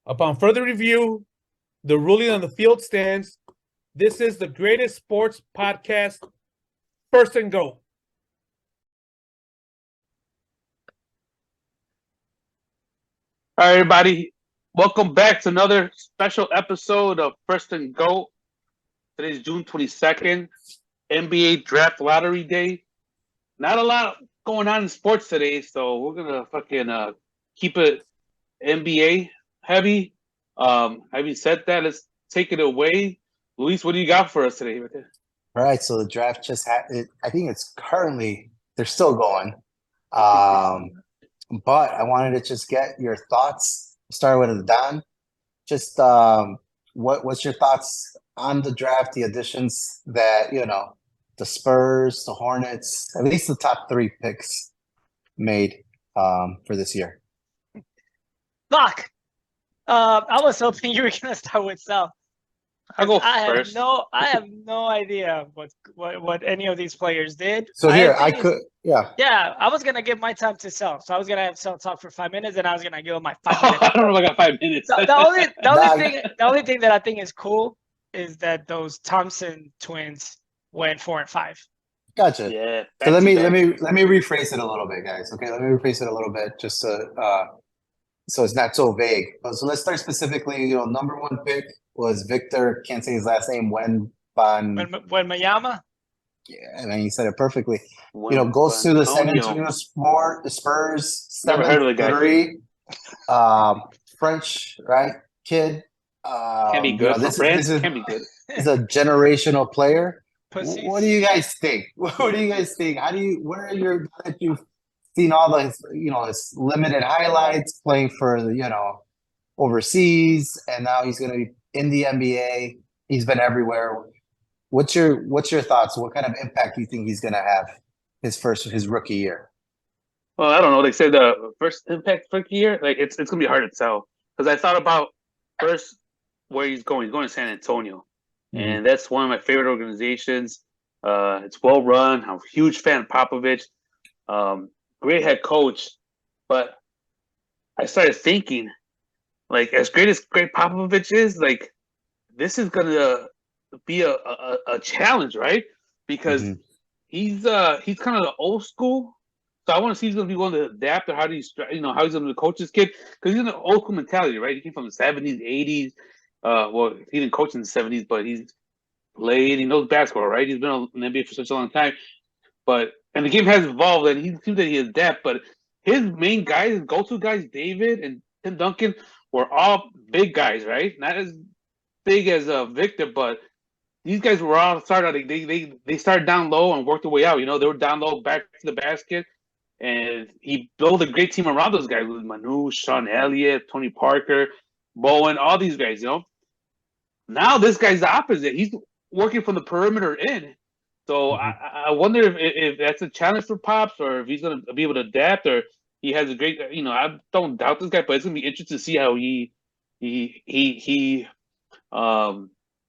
Upon further review, the ruling on the field stands. This is the greatest sports podcast, First and Goat. All right, everybody. Welcome back to another special episode of First and Goat. Today's June 22nd, NBA Draft Lottery Day. Not a lot going on in sports today, so we're gonna fucking keep it NBA heavy. Having said that, let's take it away. Luis, what do you got for us today? All right, so the draft just had. I think it's currently they're still going, but I wanted to just get your thoughts. Start with Don. Just what's your thoughts on the draft? The additions that the Spurs, the Hornets, at least the top 3 picks made for this year. Fuck. I was hoping you were gonna start with Sal. I'll go first. I have no idea what any of these players did. So I was gonna give my time to Sal. So I was gonna have Sal talk for 5 minutes, and I was gonna give him my 5 Oh, minutes. I don't know if I got 5 minutes. The only thing that I think is cool is that those Thompson twins went 4 and 5. Gotcha. Yeah. So let me rephrase it a little bit, guys. Okay, let me rephrase it a little bit, just so it's not so vague. So let's start specifically. Number 1 pick was Victor. Can't say his last name. Mayama. Yeah, I mean, you said it perfectly. Goes to the San Antonio Spurs. Never heard of the guy. 7'3", French, right? Kid. Can be good. Can be good. He's a generational player. Pussies. What do you guys think? What are what are your that you've seen all the his limited highlights playing for overseas, and now he's going to be in the NBA. He's been everywhere. What's your thoughts? What kind of impact do you think he's going to have his rookie year? Well, I don't know. They said the first impact rookie year, like it's going to be hard to tell, because I thought about first where he's going. He's going to San Antonio, and that's one of my favorite organizations. It's well run. I'm a huge fan of Popovich. Great head coach, but I started thinking, like, as great as Popovich is, like, this is gonna be a challenge, right? Because he's kind of the old school, so I want to see if he's gonna be willing to adapt, or how he's gonna coach this kid, because he's in an old school mentality, right? He came from the 70s, 80s. Well, he didn't coach in the 70s, but he's played. He knows basketball, right? He's been in the NBA for such a long time, and the game has evolved, and he seems that he is depth. But his main guys, his go-to guys, David and Tim Duncan, were all big guys, right? Not as big as Victor, but these guys were all started. They started down low and worked their way out. They were down low, back to the basket, and he built a great team around those guys with Manu, Sean Elliott, Tony Parker, Bowen, all these guys. Now this guy's the opposite. He's working from the perimeter in. So I wonder if that's a challenge for Pops, or if he's going to be able to adapt, or he has a great, I don't doubt this guy, but it's going to be interesting to see how he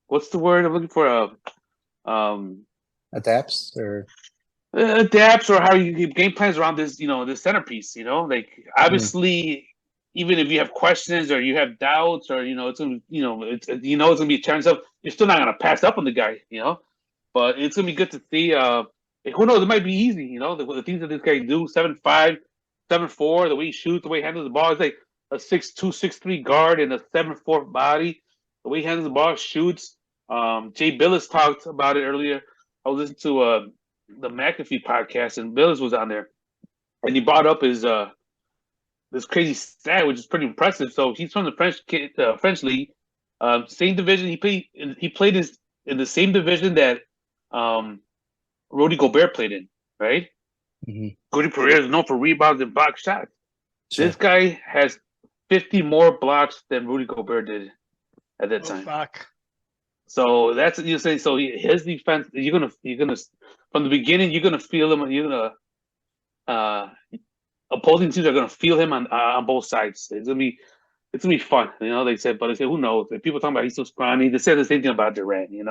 what's the word I'm looking for? Adapts, or how he game plans around this, this centerpiece, like, obviously, even if you have questions or you have doubts, or, it's going to, it's going to be a challenge of, you're still not going to pass up on the guy, But it's gonna be good to see. Who knows? It might be easy. The things that this guy do: 7'5", 7'4", the way he shoots, the way he handles the ball. It's like a 6'2", 6'3" guard and a 7'4" body. The way he handles the ball, shoots. Jay Billis talked about it earlier. I was listening to the McAfee podcast, and Billis was on there, and he brought up his this crazy stat, which is pretty impressive. So he's from the French league, same division. He played in the same division that Rudy Gobert played in, right? Rudy Gobert is known for rebounds and block shots. Sure. This guy has 50 more blocks than Rudy Gobert did at that time. Fuck. So that's what you're saying. So his defense, you're gonna from the beginning, you're gonna feel him. You're gonna opposing teams are gonna feel him on both sides. It's gonna be fun. They said, but who knows? If people talking about he's so scrawny, they said the same thing about Durant. You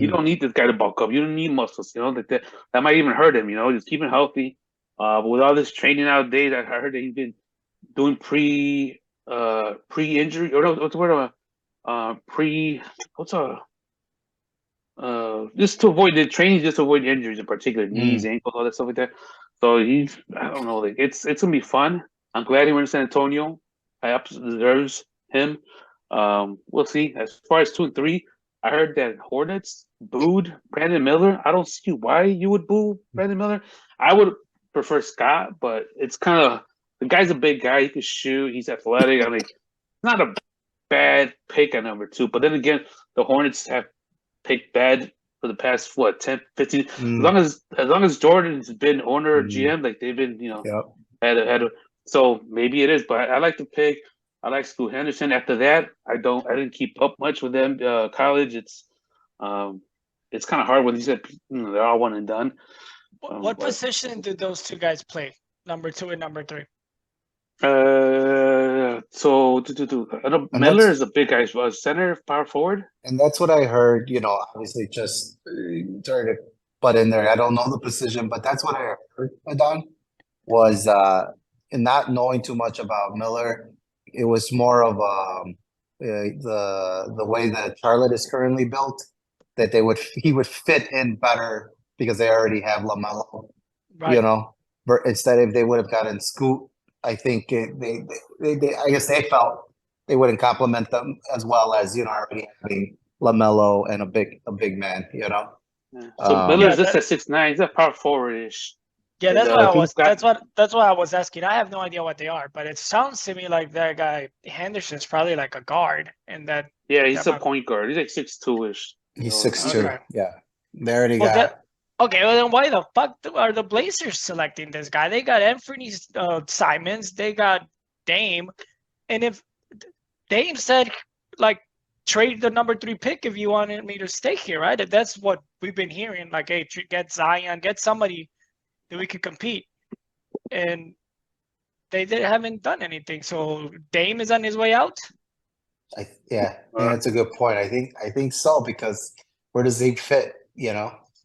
don't need this guy to bulk up. You don't need muscles. That might even hurt him. Just keep him healthy. But with all this training nowadays, I heard that he's been doing pre-injury or no, what's the word? Just to avoid the training, just to avoid injuries in particular, knees, ankles, all that stuff like that. So I don't know, like it's gonna be fun. I'm glad he went to San Antonio. I absolutely deserves him. We'll see. As far as 2 and 3, I heard that Hornets booed Brandon Miller. I don't see why you would boo Brandon Miller. I would prefer Scott, but it's kind of the guy's a big guy. He can shoot. He's athletic. I mean, not a bad pick at number 2. But then again, the Hornets have picked bad for the past 10, 15. As long as Jordan's been owner or GM, like they've been, so maybe it is. But I like to pick. I like Scoot Henderson. After that, I didn't keep up much with them. College, it's kind of hard when you said they're all one and done. What position did those two guys play? Number 2 and number 3. So I know Miller is a big guy, center, power forward. And that's what I heard, obviously just sorry to butt in there. I don't know the position, but that's what I heard, Don, was in not knowing too much about Miller, it was more of the way that Charlotte is currently built, that he would fit in better because they already have LaMelo, right. But instead if they would have gotten Scoot, I think they I guess they felt they wouldn't complement them as well as already having LaMelo and a big man. Yeah. So Miller's just at 6'9". He's a power forward-ish. Yeah, that's why I was asking. I have no idea what they are, but it sounds to me like that guy Henderson's probably like a guard, and that. Yeah, he's a point guard. He's like 6'2"-ish. He's 6'2". Okay. Yeah, they already got. Okay, well then why the fuck are the Blazers selecting this guy? They got Anthony Simons, they got Dame, and if Dame said like trade the number 3 pick if you wanted me to stay here, right? If that's what we've been hearing, like hey, get Zion, get somebody that we could compete, and they haven't done anything. So Dame is on his way out. Yeah, that's a good point. I think so, because where does he fit?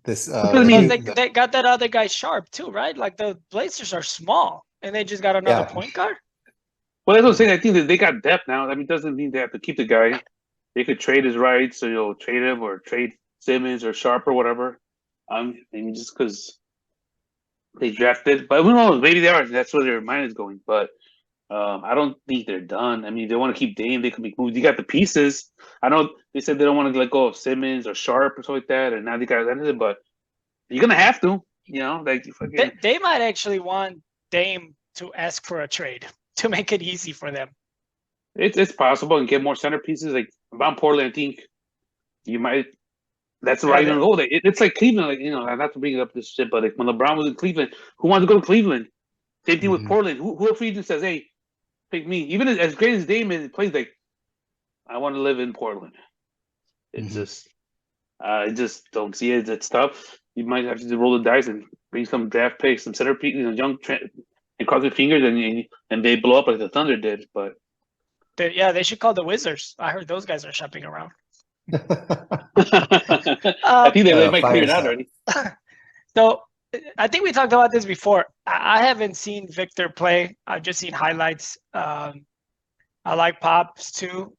This they got that other guy Sharp too, right? Like the Blazers are small, and they just got another point guard. Well, that's what I'm saying. I think that they got depth now. I mean, it doesn't mean they have to keep the guy. They could trade his rights, so trade him or trade Simmons or Sharp or whatever. Maybe just because they drafted, but who knows? Maybe they are. That's where their mind is going. But I don't think they're done. I mean, they want to keep Dame. They can make moves. You got the pieces. I know they said they don't want to let go of Simmons or Sharp or something like that, and now they got that. But you're gonna have to, like they might actually want Dame to ask for a trade to make it easy for them. It's possible, and get more centerpieces. Like around Portland, I think you might. That's the right gonna go. It's like Cleveland. Like not to bring up this shit, but like when LeBron was in Cleveland, who wanted to go to Cleveland? Same thing with Portland. Who free agent says, "Hey, pick me." Even as great as Dame is, plays like, I want to live in Portland. It's just, I just don't see it. It's tough. You might have to roll the dice and bring some draft picks, some center pieces, young, and cross your fingers, and they blow up like the Thunder did. But they should call the Wizards. I heard those guys are shopping around. I think they might clear it out already. So I think we talked about this before. I haven't seen Victor play. I've just seen highlights. I like Pops too.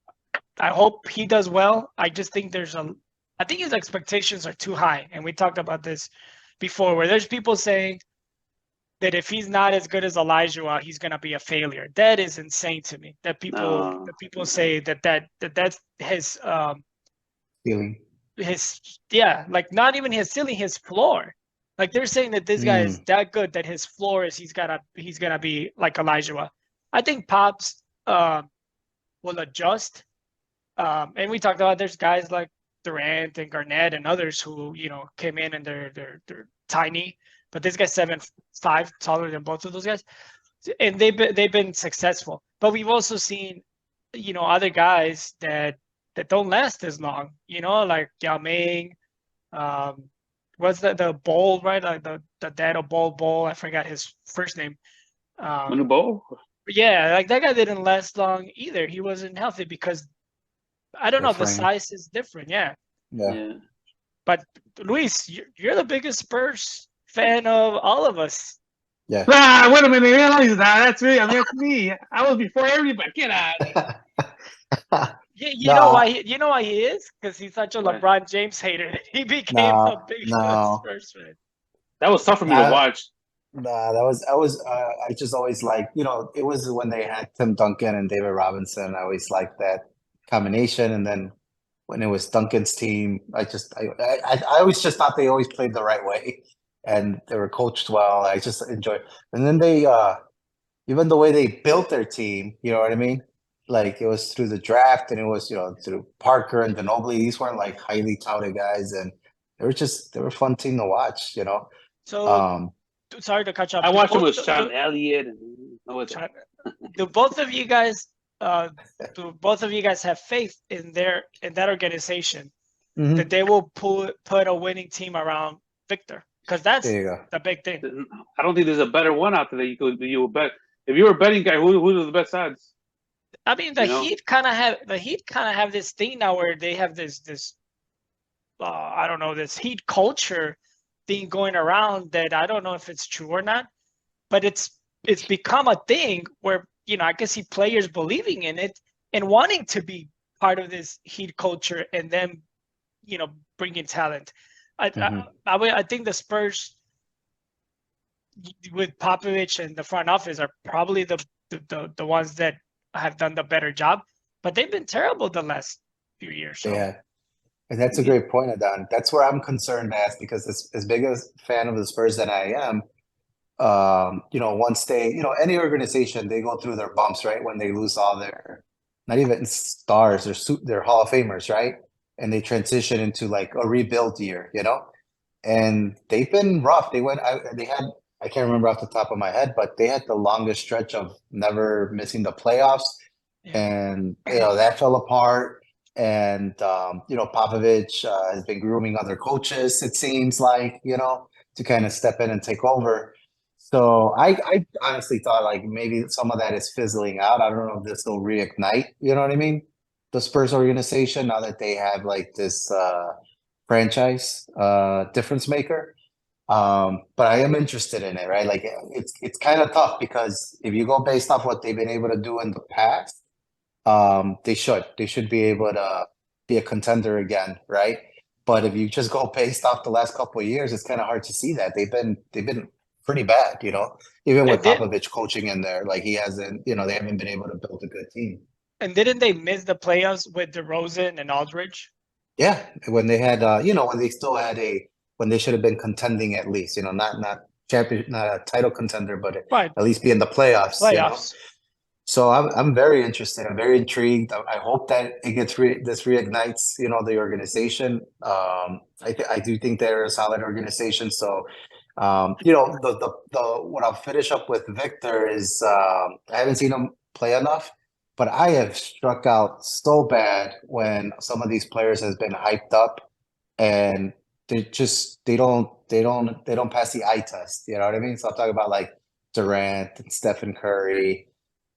I hope he does well. I just think I think his expectations are too high. And we talked about this before, where there's people saying that if he's not as good as Elijah, he's gonna be a failure. That is insane to me. That people say that's his ceiling. Like not even his ceiling, his floor. Like they're saying that this guy is that good that his floor is he's gonna be like Elijah. I think Pops will adjust. And we talked about there's guys like Durant and Garnett and others who came in and they're tiny, but this guy's 7'5", taller than both of those guys, and they've been successful. But we've also seen other guys that don't last as long. Like Yao Ming. What's the Bowl, right? Like the dad of Bowl. I forgot his first name. Manu Bowl? Yeah, like that guy didn't last long either. He wasn't healthy because I don't know. The size is different. Yeah. But Luis, you're the biggest Spurs fan of all of us. Yeah. Wait a minute. Realize that's me. I mean, that's me. I was before everybody. Get out of here. You know why? You know why he is? Because he's such a Why? LeBron James hater. He became a big Spurs fan. That was tough for me to watch. Nah, I just always like, it was when they had Tim Duncan and David Robinson. I always liked that combination. And then when it was Duncan's team, I always just thought they always played the right way and they were coached well. I just enjoyed. And then they, even the way they built their team, you know what I mean? Like it was through the draft and it was, through Parker and Ginobili. These weren't like highly touted guys and they were a fun team to watch, So, sorry to cut you off. I watched it with Sean Elliott. Do both of you guys have faith in that organization that they will put a winning team around Victor? Because that's the big thing. I don't think there's a better one out there that you would bet. If you were a betting guy, who are the best odds? I mean, the Heat kind of have this thing now where they have this I don't know, this Heat culture thing going around that I don't know if it's true or not, but it's become a thing where I can see players believing in it and wanting to be part of this Heat culture and then bringing talent. I think the Spurs with Popovich and the front office are probably the ones that have done the better job, but they've been terrible the last few years. So. Yeah. And that's a great point, Adon. That's where I'm concerned at because as big a fan of the Spurs that I am, once they, any organization, they go through their bumps, right? When they lose all their, not even stars, their Hall of Famers, right? And they transition into like a rebuild year, and they've been rough. I can't remember off the top of my head, but they had the longest stretch of never missing the playoffs. Yeah. And, that fell apart. And, Popovich has been grooming other coaches, it seems like, to kind of step in and take over. So I honestly thought like maybe some of that is fizzling out. I don't know if this will reignite, you know what I mean? The Spurs organization, now that they have like this franchise difference maker. But I am interested in it, right? Like it's kind of tough because if you go based off what they've been able to do in the past, they should be able to be a contender again, right? But if you just go based off the last couple of years, it's kind of hard to see that they've been pretty bad, even with Popovich coaching in there, like he hasn't, they haven't been able to build a good team. And didn't they miss the playoffs with DeRozan and Aldridge? Yeah, when they had, when they still had when they should have been contending at least, not champion, not a title contender, but at least be in the playoffs. So I'm very interested. I'm very intrigued. I hope that it gets this reignites, the organization. I do think they're a solid organization. So, what I'll finish up with Victor is I haven't seen him play enough, but I have struck out so bad when some of these players has been hyped up and they don't pass the eye test. You know what I mean? So I'm talking about like Durant and Stephen Curry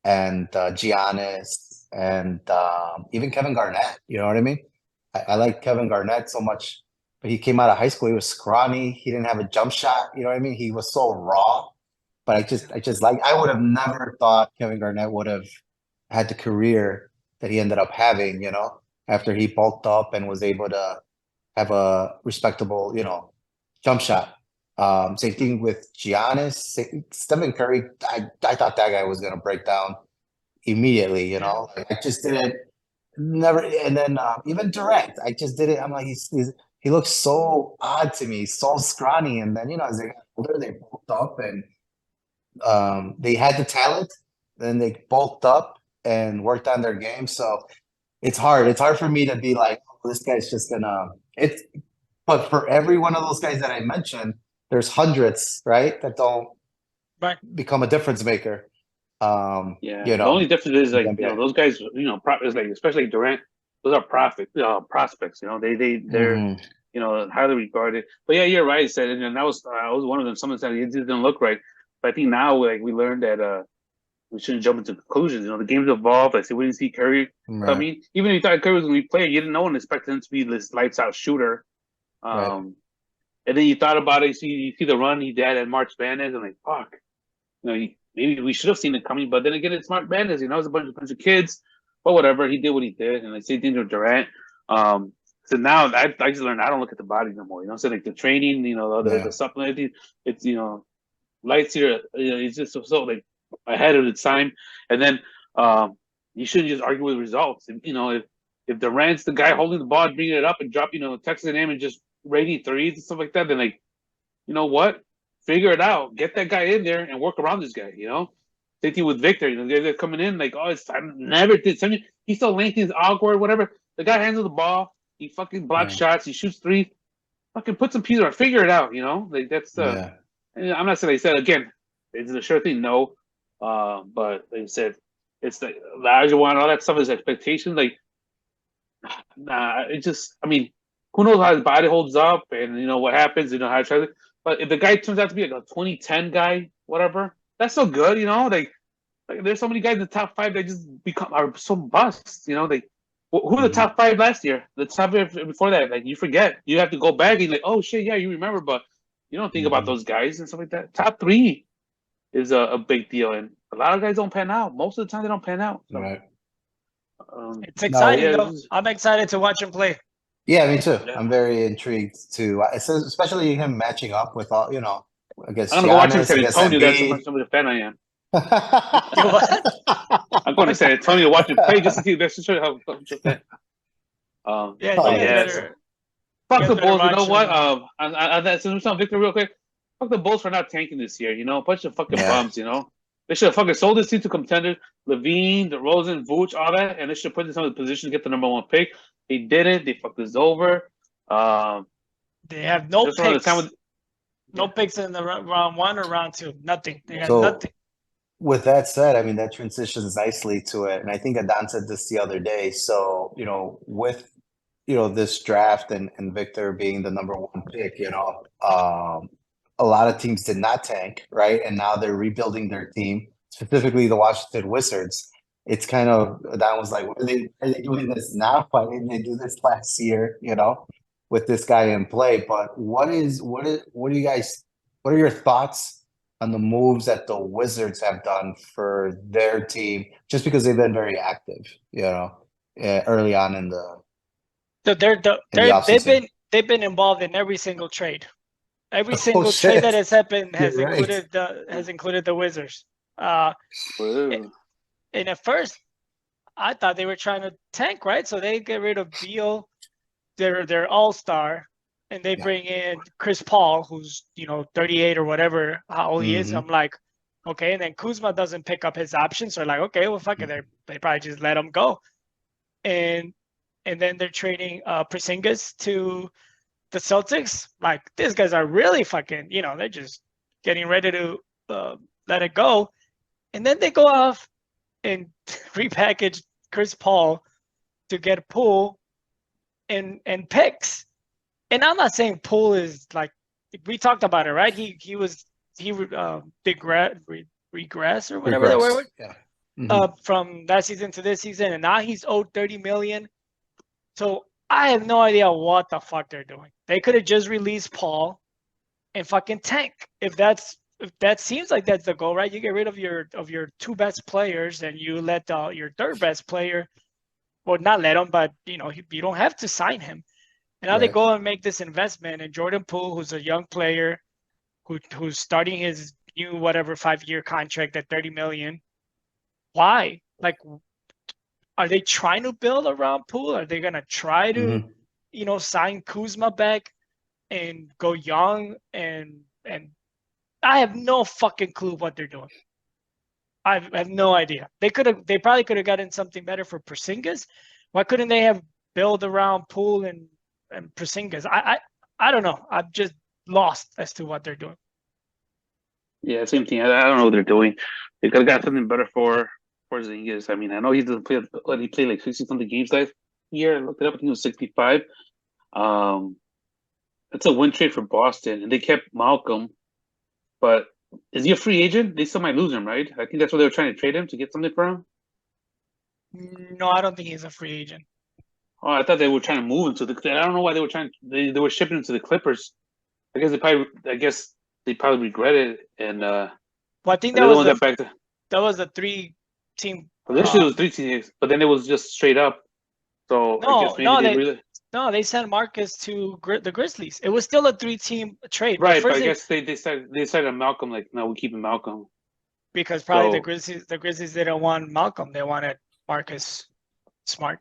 and Giannis and even Kevin Garnett. You know what I mean? I like Kevin Garnett so much, but he came out of high school. He was scrawny. He didn't have a jump shot. You know what I mean? He was so raw. But I would have never thought Kevin Garnett would have had the career that he ended up having, after he bulked up and was able to have a respectable, jump shot. Same thing with Giannis. Stephen Curry, I thought that guy was going to break down immediately, Like, I just didn't, never. And then even Durant, I just didn't. I'm like, he looks so odd to me, so scrawny. And then, as they got older, they bulked up and they had the talent. Then they bulked up and worked on their game. So it's hard. It's hard for me to be like, oh, this guy's just gonna. But for every one of those guys that I mentioned, there's hundreds, right, that don't become a difference maker. The only difference is like those guys, is like especially Durant. Those are prospects. They're highly regarded. But yeah, you're right. Said and that was I was one of them. Someone said it didn't look right. But I think now like we learned that we shouldn't jump into conclusions. The game's evolved. Like we didn't see Curry coming. Even if you thought Curry was going to be playing, you didn't know and expected him to be this lights out shooter. And then you thought about it. You see the run he did at March Madness, and like fuck, maybe we should have seen it coming. But then again, it's Mark Madness. It's a bunch of kids. But whatever, he did what he did, and same thing with Durant. So now I just learned I don't look at the body no more. So like the training, the supplement, it's lights here. It's just so like ahead of its time. And then you shouldn't just argue with results. If Durant's the guy holding the ball, bringing it up and drop, texting him and just rating threes and stuff like that, then like, you know what? Figure it out. Get that guy in there and work around this guy. Same thing with Victor. They're coming in like, I never did something. He's so lengthy, he's awkward, whatever. The guy handles the ball. He fucking blocks shots. He shoots threes. Fucking put some pieces on. Figure it out. Like that's I'm not saying they said again. It's a sure thing. No, but they said it's the Olajuwon, all that stuff is expectation. Like, nah. It just. I mean, who knows how his body holds up and what happens. How it tries. But if the guy turns out to be like a 2010 guy, whatever, that's so good. Like there's so many guys in the top 5 that just are so busts. Who are the top 5 last year? The top 5 before that, like you forget. You have to go back and like, oh shit, yeah, you remember, but you don't think about those guys and stuff like that. Top 3 is a big deal, and a lot of guys don't pan out. Most of the time, they don't pan out. So, Right. It's exciting though. I'm excited to watch him play. Yeah, me too. I'm very intrigued too, especially him matching up with all against. I'm gonna go watch him in San Antonio. That's how much of a fan I am. I'm going to San Antonio to watch him play just to see. That's to show you how much of a fan. Fuck the Bulls. You know what? On Victor real quick. Fuck the Bulls for not tanking this year. A bunch of fucking bums. They should have fucking sold this team to contenders. Levine, DeRozan, Vooch, all that, and they should have put this in a position to get the number 1 pick. They didn't. They fucked us over. They have no picks. No picks in the round 1 or round 2. Nothing. They got nothing. With that said, I mean, that transitions nicely to it. And I think Adon said this the other day. So, with, this draft and Victor being the number 1 pick, a lot of teams did not tank, right? And now they're rebuilding their team, specifically the Washington Wizards. It's kind of, Adon was like, are they doing this now? Why didn't they do this last year, with this guy in play? But what are your thoughts on the moves that the Wizards have done for their team, just because they've been very active, early on in the. They've been involved in every single trade. Every single trade that has happened has included the Wizards. And at first, I thought they were trying to tank, right? So they get rid of Beal, their all-star. And they bring in Chris Paul, who's 38 or whatever how old he is. I'm like, okay. And then Kuzma doesn't pick up his options, so like, okay, well, fuck it. They probably just let him go. And then they're trading Porzingis to the Celtics. Like, these guys are really fucking, they're just getting ready to let it go. And then they go off and repackage Chris Paul to get Poole and picks. And I'm not saying Poole is like, we talked about it, right? He regress or whatever the word. Yeah. From that season to this season, and now he's owed $30 million. So I have no idea what the fuck they're doing. They could have just released Paul and fucking tank. If that seems like that's the goal, right? You get rid of your 2 best players and you let your 3rd best player, well, not let him, but you don't have to sign him. And now they go and make this investment in Jordan Poole, who's a young player, who's starting his new 5-year contract at $30 million. Why? Like, are they trying to build around Poole? Are they gonna try to, sign Kuzma back and go young? And I have no fucking clue what they're doing. I have no idea. They probably could have gotten something better for Porzingis. Why couldn't they have built around Poole and Porzingis? I don't know. I'm just lost as to what they're doing. Yeah, same thing. I don't know what they're doing. They could have got something better for Porzingis. I mean, I know he doesn't play. He played like 60-something games last year. I looked it up. I think it was 65. That's a win trade for Boston, and they kept Malcolm. But is he a free agent? They still might lose him, right? I think that's what they were trying to trade him to get something for him. No, I don't think he's a free agent. Oh, I thought they were trying to move him to the. I don't know why they were trying. They were shipping him to the Clippers. I guess they probably regret it and Well, I think And that the was one that back. that was a 3-team. Well, this year was 3 teams, but then it was just straight up. So I guess maybe they sent Marcus to the Grizzlies. It was still a 3-team trade. Right, but I guess they decided on Malcolm. Like, no, we're keeping Malcolm because probably the Grizzlies didn't want Malcolm. They wanted Marcus Smart.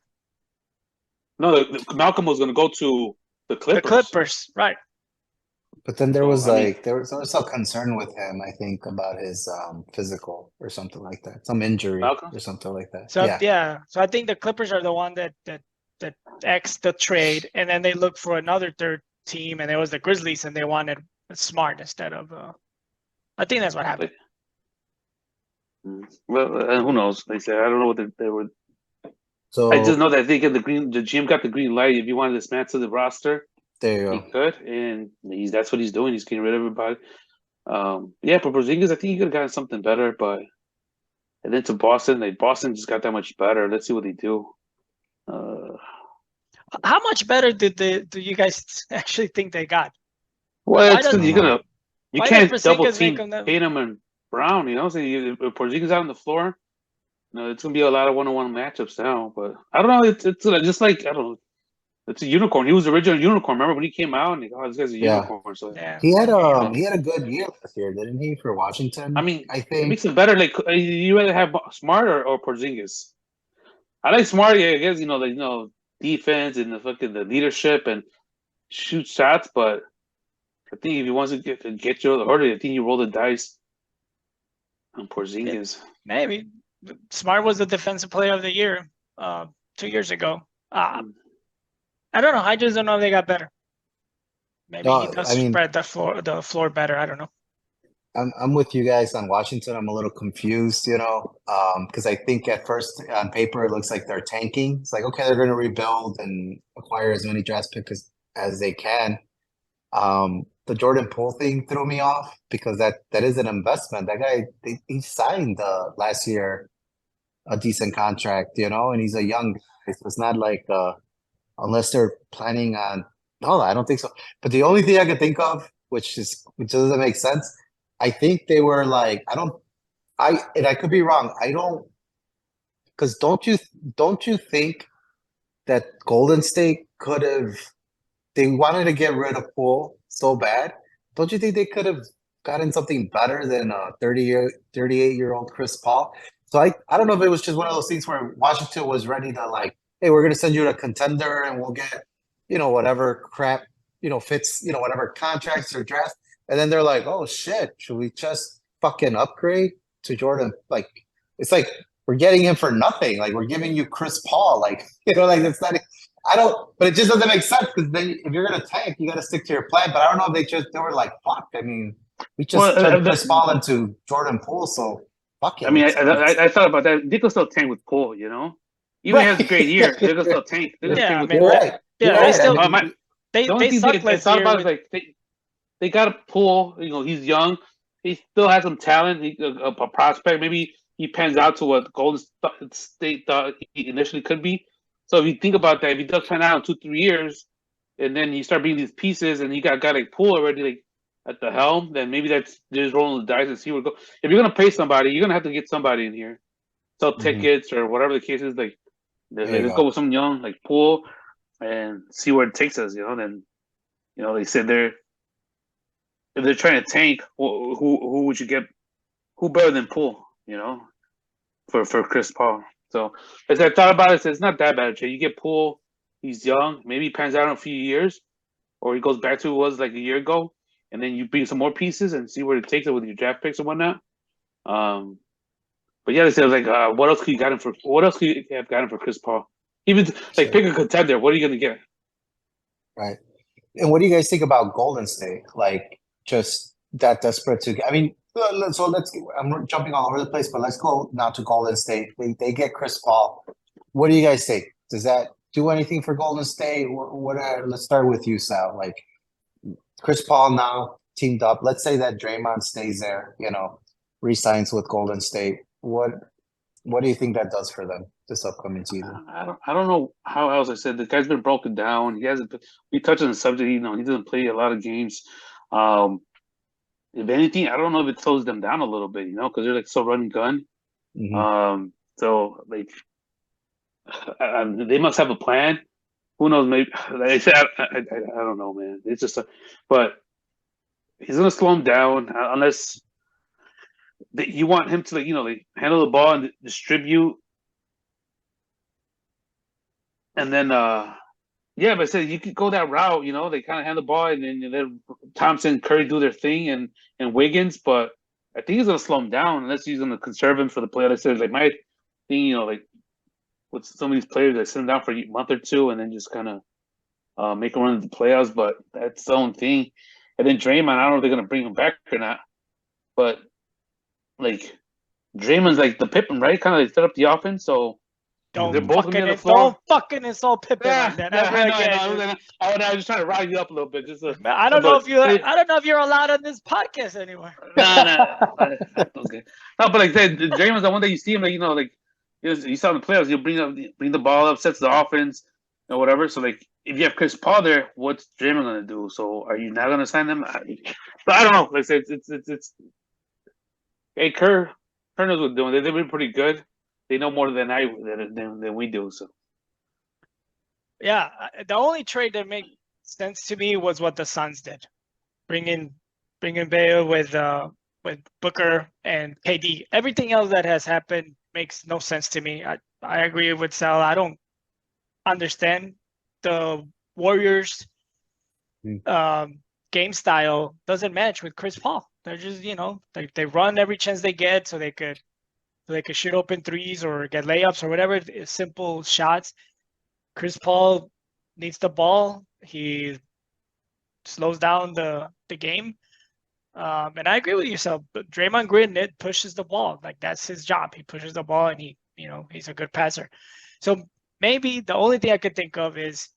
No, Malcolm was going to go to the Clippers. The Clippers, right? But then there was there was some concern with him, I think, about his physical or something like that, some injury Malcolm? or something like that. So so I think the Clippers are the one that X the trade, and then they looked for another third team, and it was the Grizzlies, and they wanted Smart instead of. I think that's what happened. Well, who knows? Like I said, I don't know what they were. So I just know that they get the GM got the green light. If you wanted to dismantle the roster, there you go. he could, and that's what he's doing. He's getting rid of everybody. Yeah, but Porzingis, I think he could have gotten something better, but and then to Boston, Boston just got that much better. Let's see what they do. How much better do you guys actually think they got? Well, it's you can't double team Tatum and Brown. You know, so if Porzingis out on the floor, it's gonna be a lot of one-on-one matchups now. But I don't know. It's just like I don't know. It's a unicorn. He was the original unicorn. Remember when he came out and this guy's a unicorn. So he had a good year last year, didn't he, for Washington? I mean, I think it makes it better. Like you rather have Smart or Porzingis. I like Smart. Yeah, I guess defense and the leadership and shoot shots. But I think if he wants to get you the I think you roll the dice on Porzingis. Maybe Smart was the defensive player of the year 2 years ago. I don't know. I just don't know if they got better. Maybe he does spread the floor better. I don't know. I'm with you guys on Washington. I'm a little confused, because I think at first on paper it looks like they're tanking. It's like, okay, they're going to rebuild and acquire as many draft picks as they can. The Jordan Poole thing threw me off because that is an investment. That guy, he signed last year a decent contract, and he's a young guy. So it's not like unless they're planning on. No, I don't think so. But the only thing I could think of, which doesn't make sense, I think they were like, and I could be wrong. Because don't you think that Golden State could have? They wanted to get rid of Poole so bad. Don't you think they could have gotten something better than a 38-year-old Chris Paul? So I don't know if it was just one of those things where Washington was ready to like, hey, we're going to send you to a contender and we'll get, whatever crap, fits, whatever contracts or drafts. And then they're like, oh shit, should we just fucking upgrade to Jordan? Like, it's like we're getting him for nothing. Like we're giving you Chris Paul. Like, like it's not. But it just doesn't make sense because then if you're gonna tank, you got to stick to your plan. But I don't know if they were like, fuck. I mean, we just turned Chris Paul into Jordan Poole, so fuck it. I mean, I thought about that. They could still tank with Poole, Even if he has a great year, they could still tank. They tank with Poole. Right. Yeah, they still. They suck last year. About like they got a Poole. He's young. He still has some talent. A prospect. Maybe he pans out to what Golden State thought he initially could be. So if you think about that, if he does pan out in 2-3 years, and then you start being these pieces, and you got a guy like Poole already like at the helm, then maybe that's just rolling the dice and see where it goes. If you're gonna pay somebody, you're gonna have to get somebody in here, sell tickets or whatever the case is. Like, let's go with someone young like Poole and see where it takes us. Then they said if they're trying to tank, who would you get? Who better than Poole? For Chris Paul. So as I thought about it, it's not that bad. You get Poole, he's young, maybe he pans out in a few years, or he goes back to what it was like a year ago, and then you bring some more pieces and see where it takes it with your draft picks and whatnot. But yeah, they said like, what else could you have gotten for Chris Paul? Even like pick a contender. What are you gonna get? Right. And what do you guys think about Golden State? Like just that desperate to? I mean. So I'm jumping all over the place, but let's go now to Golden State. They get Chris Paul. What do you guys think? Does that do anything for Golden State? Let's start with you, Sal. Like Chris Paul now teamed up. Let's say that Draymond stays there, re-signs with Golden State. What do you think that does for them this upcoming season? I don't know how else I said. The guy's been broken down. We touched on the subject. He doesn't play a lot of games. if anything, I don't know if it slows them down a little bit, because they're like so run and gun. Mhm. So like they must have a plan. Who knows? Maybe like I said, I don't know, man. It's just, but he's gonna slow him down unless you want him to like handle the ball and distribute, and then yeah, but I said you could go that route. They kind of hand the ball and then let Thompson, Curry do their thing, and Wiggins. But I think he's gonna slow him down unless he's gonna conserve him for the play. Like I said, like my thing, like with some of these players that sit him down for a month or two and then just kind of make him run into the playoffs. But that's the own thing. And then Draymond, I don't know if they're gonna bring him back or not. But like Draymond's like the Pippen, right? Kind of like set up the offense, so they're both gonna be on the floor. Don't fucking insult Pippen Yeah, like that yeah, ever I know, again. I was just trying to rile you up a little bit. Just I don't know if you're allowed on this podcast anymore. nah. Okay. No, but like that, Draymond's the one that you see him, like like you saw in the playoffs. He'll bring the ball up, sets the offense, and whatever. So like, if you have Chris Paul there, what's Draymond gonna do? So are you not gonna sign them? But I don't know. Like I said, it's hey, Kerr knows what they're doing. They've been pretty good. They know more than than we do. So yeah, the only trade that made sense to me was what the Suns did, bringing Bale with Booker and KD. Everything else that has happened makes no sense to me. I agree with Sal. I don't understand the Warriors game style doesn't match with Chris Paul. They're just they run every chance they get so they could shoot open threes or get layups or whatever, simple shots. Chris Paul needs the ball. He slows down the game. And I agree with you, so Draymond Green pushes the ball. Like that's his job. He pushes the ball and he's a good passer. So maybe the only thing I could think of is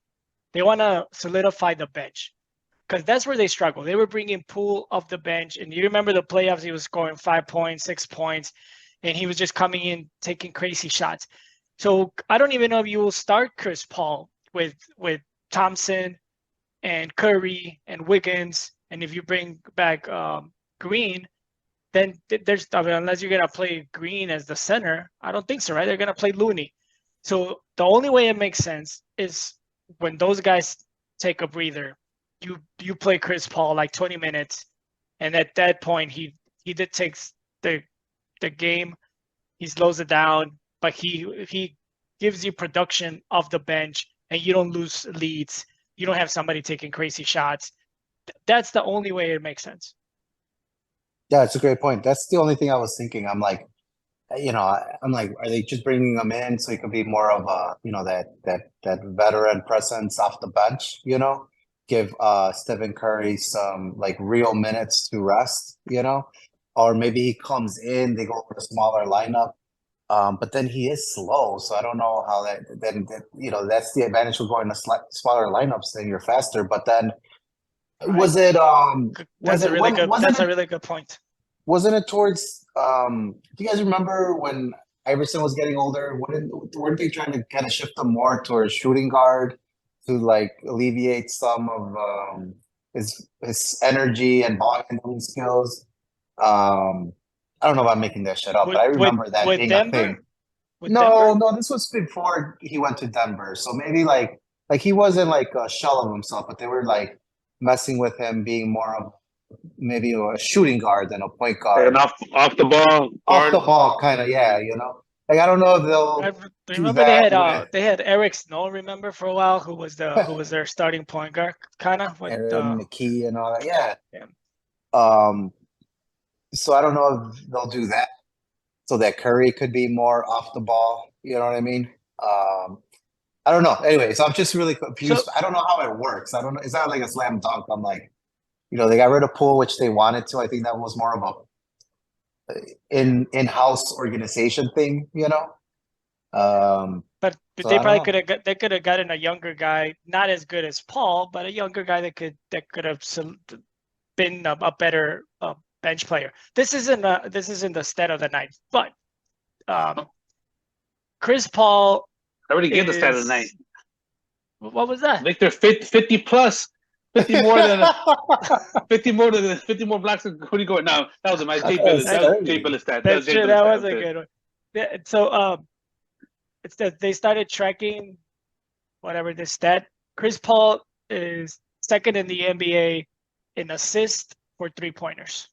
they want to solidify the bench because that's where they struggle. They were bringing Poole off the bench, and you remember the playoffs, he was scoring 5 points, 6 points, and he was just coming in, taking crazy shots. So I don't even know if you will start Chris Paul with Thompson and Curry and Wiggins, and if you bring back Green, then unless you're gonna play Green as the center, I don't think so, right? They're gonna play Looney. So the only way it makes sense is when those guys take a breather, you play Chris Paul like 20 minutes, and at that point he takes the game, he slows it down, but he gives you production off the bench, and you don't lose leads. You don't have somebody taking crazy shots. That's the only way it makes sense. Yeah, it's a great point. That's the only thing I was thinking. I'm like, are they just bringing him in so he could be more of a, that veteran presence off the bench, give Stephen Curry some like real minutes to rest, or maybe he comes in, they go for a smaller lineup. But then he is slow, so I don't know how that's the advantage of going to smaller lineups. Then you're faster. But then was it That's a really good point. Wasn't it towards do you guys remember when Iverson was getting older? Weren't they trying to kind of shift him more towards shooting guard to like alleviate some of his energy and ball handling skills? I don't know if I'm making that shit up, but I remember that being a thing. No, this was before he went to Denver. So maybe like he wasn't like a shell of himself, but they were like messing with him being more of maybe a shooting guard than a point guard. And off the ball, off the ball, kind of, yeah. Like I don't know if they'll. I remember they had Eric Snow. Remember for a while, who was their starting point guard, kind of with Aaron McKee and all that. Yeah. So I don't know if they'll do that, so that Curry could be more off the ball. You know what I mean? I don't know. Anyway, so I'm just really confused. So, I don't know how it works. I don't know. It's not like a slam dunk. I'm like, they got rid of Poole, which they wanted to. I think that was more of a in-house organization thing. But so they probably could have gotten a younger guy, not as good as Paul, but a younger guy that could have been a better bench player. This isn't the stat of the night, but Chris Paul. I already gave the stat of the night. What was that? Like they're 50 plus 50 more than 50 more blocks. Who do you go now? That was my Jay Billis. That was Jay Billis stat. That's Jay true. Billis That stat. was a good one. Yeah, so it's that they started tracking whatever this stat. Chris Paul is second in the NBA in assist for 3-pointers.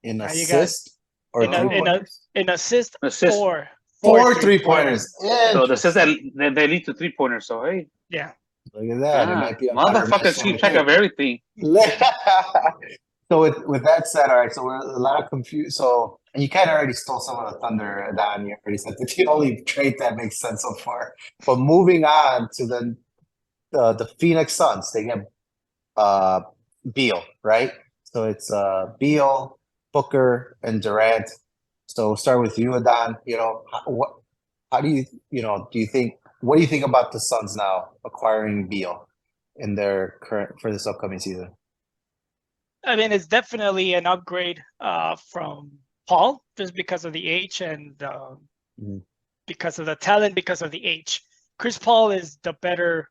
In Now you got assist or in a- in a- 3-pointers? in assist Assist. for Four 3-pointers. So this says that Interesting. they lead to 3-pointers. So hey, Yeah. Look at that. It might be a better motherfuckers keep track of everything. So with that said, all right, so we're a lot of confused. So, and you kind of already stole some of the thunder, Don. You already said the only trait that makes sense so far. But moving on to the Phoenix Suns, they get Beal, right? So it's Beal, Booker, and Durant. So we'll start with you, Adon. You know, how do you think, what do you think about the Suns now acquiring Beal in their current for this upcoming season? I mean, it's definitely an upgrade from Paul, just because of the age and because of the talent, because of the age. Chris Paul is the better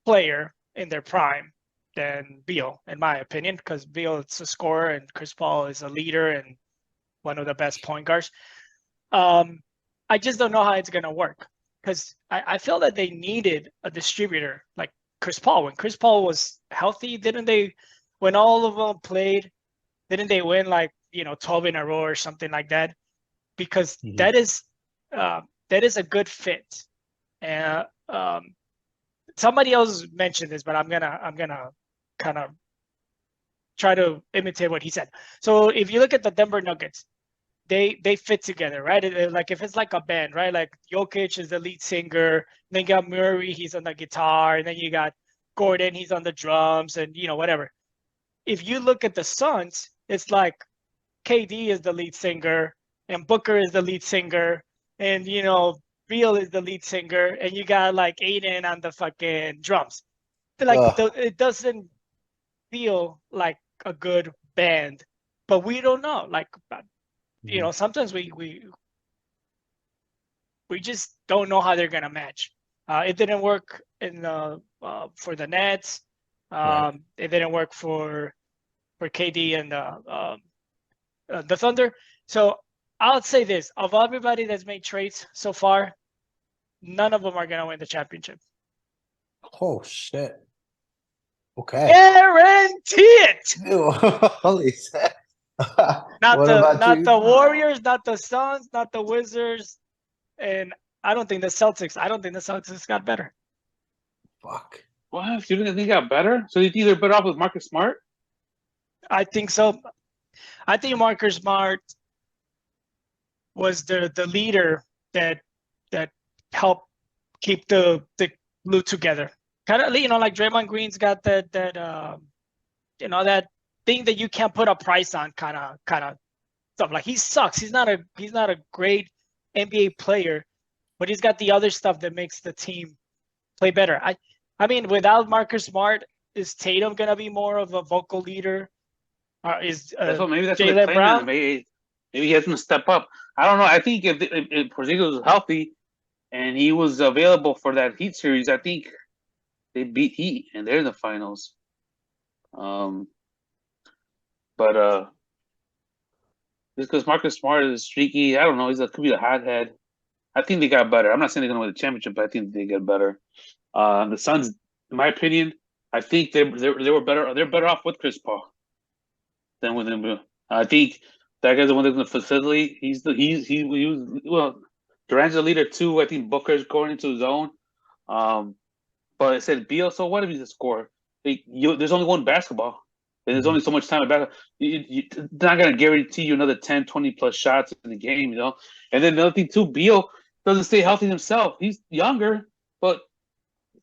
player in their prime than Beal, in my opinion, because Beal is a scorer and Chris Paul is a leader and one of the best point guards. I just don't know how it's going to work, because I feel that they needed a distributor like Chris Paul. When Chris Paul was healthy, didn't they, when all of them played, didn't they win like, 12 in a row or something like that? Because that is a good fit. And somebody else mentioned this, but I'm gonna kind of try to imitate what he said. So if you look at the Denver Nuggets, they fit together, right? Like if it's like a band, right? Like Jokic is the lead singer, then you got Murray, he's on the guitar, and then you got Gordon, he's on the drums, and whatever. If you look at the Suns, it's like KD is the lead singer, and Booker is the lead singer, and Beal is the lead singer, and you got like Aiden on the fucking drums. Like it doesn't feel like a good band, but we don't know. Like, sometimes we just don't know how they're gonna match. It didn't work for the Nets. It didn't work for KD and the Thunder. So I'll say this: of everybody that's made trades so far, none of them are gonna win the championship. Oh shit! Okay, guarantee it. Ew, holy shit! Not the Warriors, not the Suns, not the Wizards, and I don't think the Celtics. I don't think the Celtics got better. Fuck. What? You think they got better? So you think they're better off with Marcus Smart? I think so. I think Marcus Smart was the leader that helped keep the glue together. Kind of, like Draymond Green's got that that thing that you can't put a price on, kind of stuff. Like he sucks. He's not a great NBA player, but he's got the other stuff that makes the team play better. I mean, without Marcus Smart, is Tatum gonna be more of a vocal leader? Maybe that's what they're playing. Maybe he has to step up. I don't know. I think if Porzingis was healthy and he was available for that Heat series, I think they beat Heat and they're in the finals. But just because Marcus Smart is streaky, I don't know. Could be a hothead. I think they got better. I'm not saying they're gonna win the championship, but I think they get better. The Suns, in my opinion, I think they were better. They're better off with Chris Paul than with him. I think that guy's the one that's going to facilitate. Durant's the leader too. I think Booker's going into his own. But I said Beal. So what if he's a scorer? There's only one basketball. And there's only so much time in basketball. It's not going to guarantee you another 10, 20 plus shots in the game, And then another thing too, Beal doesn't stay healthy himself. He's younger, but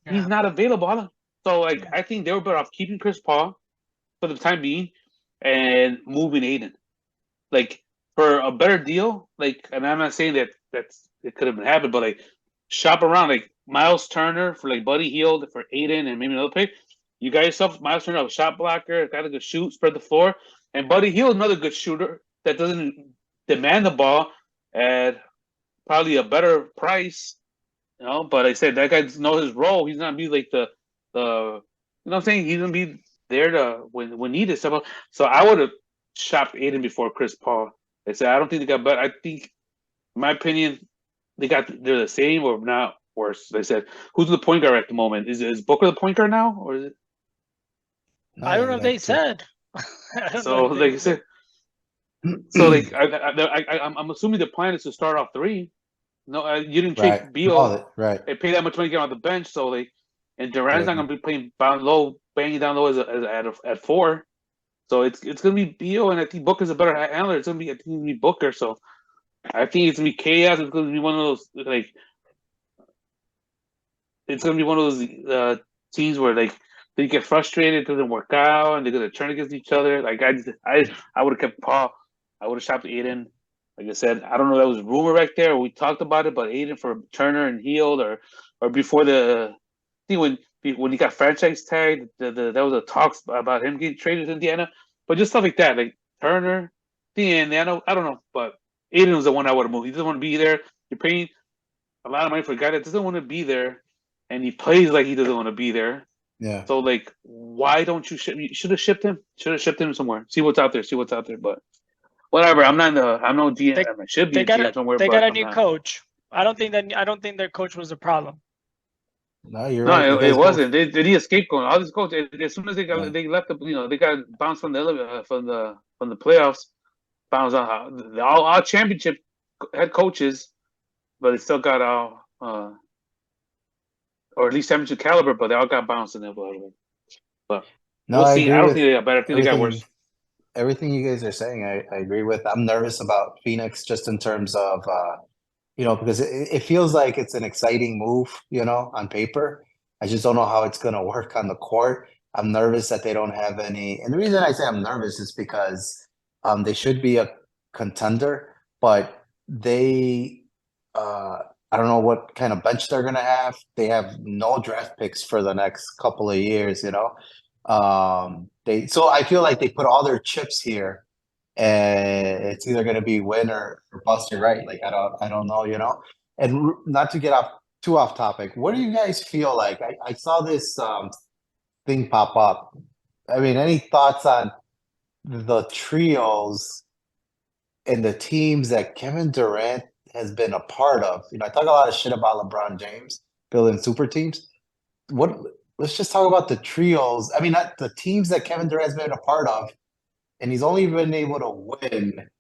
he's not available. So I think they were better off keeping Chris Paul for the time being and moving Aiden. Like for a better deal, and I'm not saying that it could have been happened, but shop around Miles Turner for Buddy Hield for Aiden and maybe another player. You got yourself Miles Turner, a shot blocker, got a good shoot, spread the floor, and Buddy Hield, another good shooter that doesn't demand the ball at probably a better price. But I said that guy knows his role. He's not be like the You know what I'm saying? He's gonna be there to when needed. So I would have shopped Aiden before Chris Paul. They said I don't think they got better. I think, in my opinion, they're the same or not worse. They said who's the point guard at the moment? Is Booker the point guard now, or is it? I don't know if they said. I don't So know if like I they said, so like I'm assuming the plan is to start off three. No, you didn't trade Right. Beal. No, right. They pay that much money to get on the bench, so like, and Durant's not Yeah. gonna be playing down low, banging down low at 4. So it's gonna be Beal, and I think Booker's a better handler. I think it's gonna be Booker. So I think it's gonna be chaos. It's gonna be one of those like, it's gonna be one of those teams where like they get frustrated, it doesn't work out, and they're gonna turn against each other. Like I would have kept Paul. I would have shopped Aiden. Like I said, I don't know if that was rumor back there. Or we talked about it, but Aiden for Turner and Heald, or before I think when he got franchise tagged, there was a talks about him getting traded to Indiana, but just stuff like that, like Turner, Indiana. I don't know, but Aiden was the one I would have moved. He doesn't want to be there. You're paying a lot of money for a guy that doesn't want to be there, and he plays like he doesn't want to be there. Yeah. So like, why don't you ship? You should have shipped him. Should have shipped him somewhere. See what's out there. See what's out there. But whatever. I'm no GM. I should be a GM somewhere. They but got a I'm new not. coach. I don't think their coach was the problem. No, you're right. No, You it guys wasn't. both- They need a scapegoat. All these coaches, as soon as they Yeah. left they got bounced from from the playoffs. Bounced on all championship head coaches, but they still got or at least championship caliber, but they all got bounced in there. But No, we'll I see. agree I don't with think they got better. I think they got everything. worse. Everything you guys are saying, I agree with. I'm nervous about Phoenix just in terms of because it feels like it's an exciting move, on paper. I just don't know how it's gonna work on the court. I'm nervous that they don't have any, and the reason I say I'm nervous is because they should be a contender, but they I don't know what kind of bench they're gonna have. They have no draft picks for the next couple of years, so I feel like they put all their chips here, and it's either going to be win or bust. You're right. Like I don't know, And not to get too off topic, what do you guys feel like? I saw this thing pop up. I mean, any thoughts on the trios and the teams that Kevin Durant has been a part of? I talk a lot of shit about LeBron James building super teams. Let's just talk about the trios. I mean, not the teams that Kevin Durant's been a part of, and he's only been able to win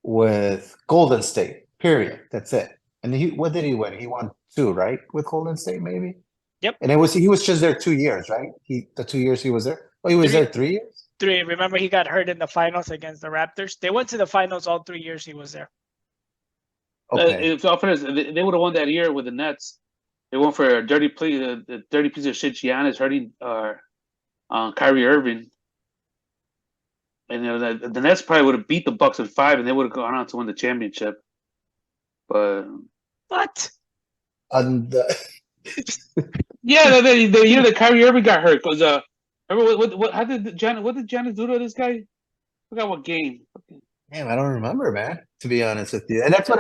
with Golden State. Period. That's it. And what did he win? He won 2, right? With Golden State, maybe. Yep. And he was just there 2 years, right? The 2 years he was there. Oh, he was there 3 years. 3. Remember, he got hurt in the finals against the Raptors. They went to the finals all 3 years he was there. Okay. If they would have won that year with the Nets, they went for a dirty play, the dirty piece of shit Giannis hurting Kyrie Irving. And the Nets probably would have beat the Bucks in 5, and they would have gone on to win the championship. But what? Yeah, the year that Kyrie Irving got hurt, because remember what did Giannis do to this guy? I forgot what game. Damn, I don't remember, man. To be honest with you, and that's what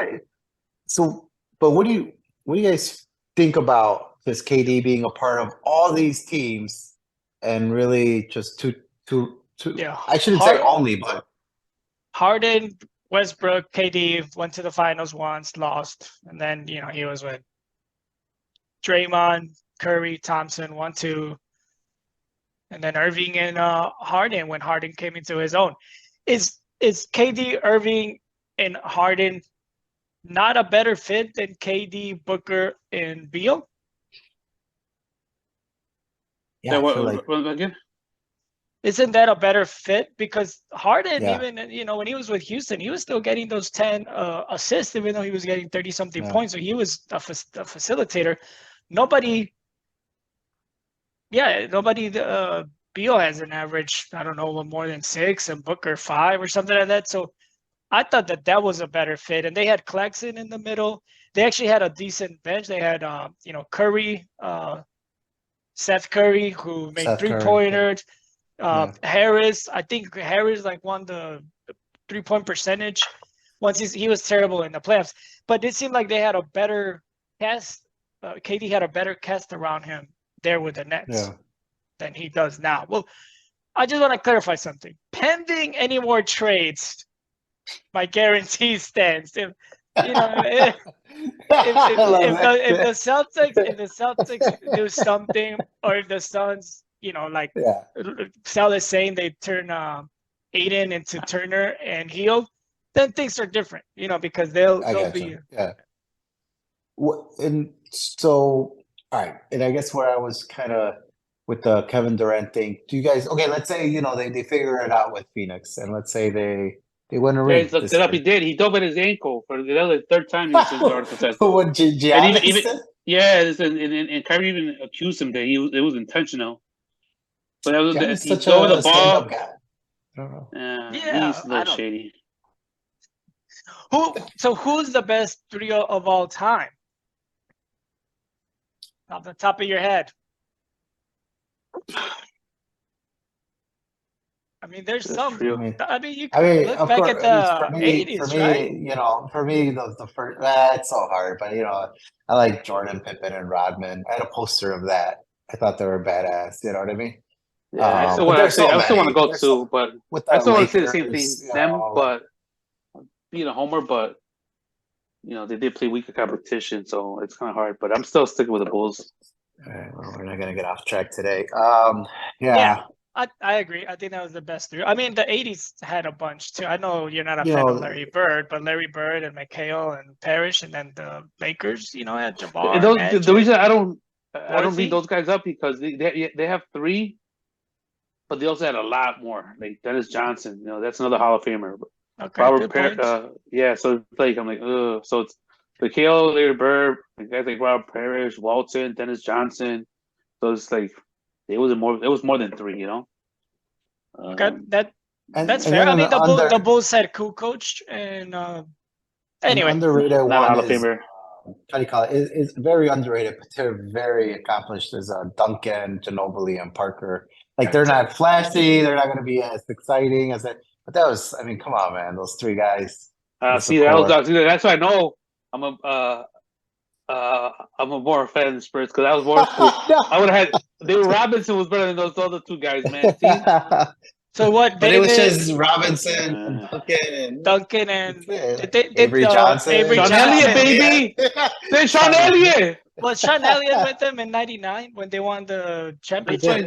but what do you guys think about this KD being a part of all these teams and really just two? Yeah, I shouldn't say only, but Harden, Westbrook, KD went to the finals once, lost, and then he was with Draymond, Curry, Thompson, 1, 2, and then Irving and Harden when Harden came into his own. Is KD, Irving, and Harden not a better fit than KD, Booker, and Beal? Yeah, what again? Isn't that a better fit? Because Harden, even when he was with Houston, he was still getting those 10 assists, even though he was getting 30-something points. So he was a facilitator. Nobody. Beal has an average, I don't know, more than 6, and Booker 5 or something like that. So I thought that was a better fit. And they had Claxton in the middle. They actually had a decent bench. They had, Curry, Seth Curry, who made 3-pointers. Harris, I think Harris won the 3-point percentage. Once he was terrible in the playoffs, but it seemed like they had a better cast. KD had a better cast around him there with the Nets. Yeah. than he does now. Well, I just want to clarify something. Pending any more trades, my guarantee stands. If you know, if the Celtics do something, or if the Suns, like Sal is saying, they turn Aiden into Turner and Hield, then things are different, because they'll be. Yeah. And so, all right, and I guess where I was kind of with the Kevin Durant thing, do you guys? Okay, let's say they figure it out with Phoenix, and let's say they win a ring. Guys looked it up. He did. He dove at his ankle for the third time. He was in the article said. What Giannis? Yeah, and Kyrie even accused him that it was intentional. But that was he dove the ball. Guy. I don't know. Yeah, he's a little shady. Who's the best trio of all time? Off the top of your head. I mean, there's some. I mean, you can look back at the 80s, right? For me, the first. It's so hard, but I like Jordan, Pippen, and Rodman. I had a poster of that. I thought they were badass. You know what I mean? Yeah, I still want to go too, but I still want to say the same thing. But being a homer, but they did play weaker competition, so it's kind of hard. But I'm still sticking with the Bulls. All right, well, we're not gonna get off track today. I agree. I think that was the best three. I mean, the 80s had a bunch too. I know you're not a fan of Larry Bird, but Larry Bird and McHale and Parrish, and then the Lakers, had Jabbar. The reason I don't beat those guys up because they have three, but they also had a lot more. Like Dennis Johnson, that's another Hall of Famer. Okay, Robert Parrish, so it's like I'm like, so it's McHale, Larry Bird, guys like Robert Parrish, Walton, Dennis Johnson. So it's like. It was more than three, Okay, that's fair. I mean, the Bulls had Kukoc, and anyway, underrated not one is how do you call it? Is very underrated, but they're very accomplished. Is Duncan, Ginobili, and Parker. Like they're not flashy, they're not going to be as exciting as that. But that was, I mean, come on, man, those three guys. That's why I know I'm a more fan of the Spurs because I was more school. I would have had David Robinson was better than those other two guys, man. So what? But it was just Robinson, and Duncan, and Avery Johnson. Sean Elliott, baby. Then Sean Elliott. Was Sean Elliott with them in '99 when they won the championship?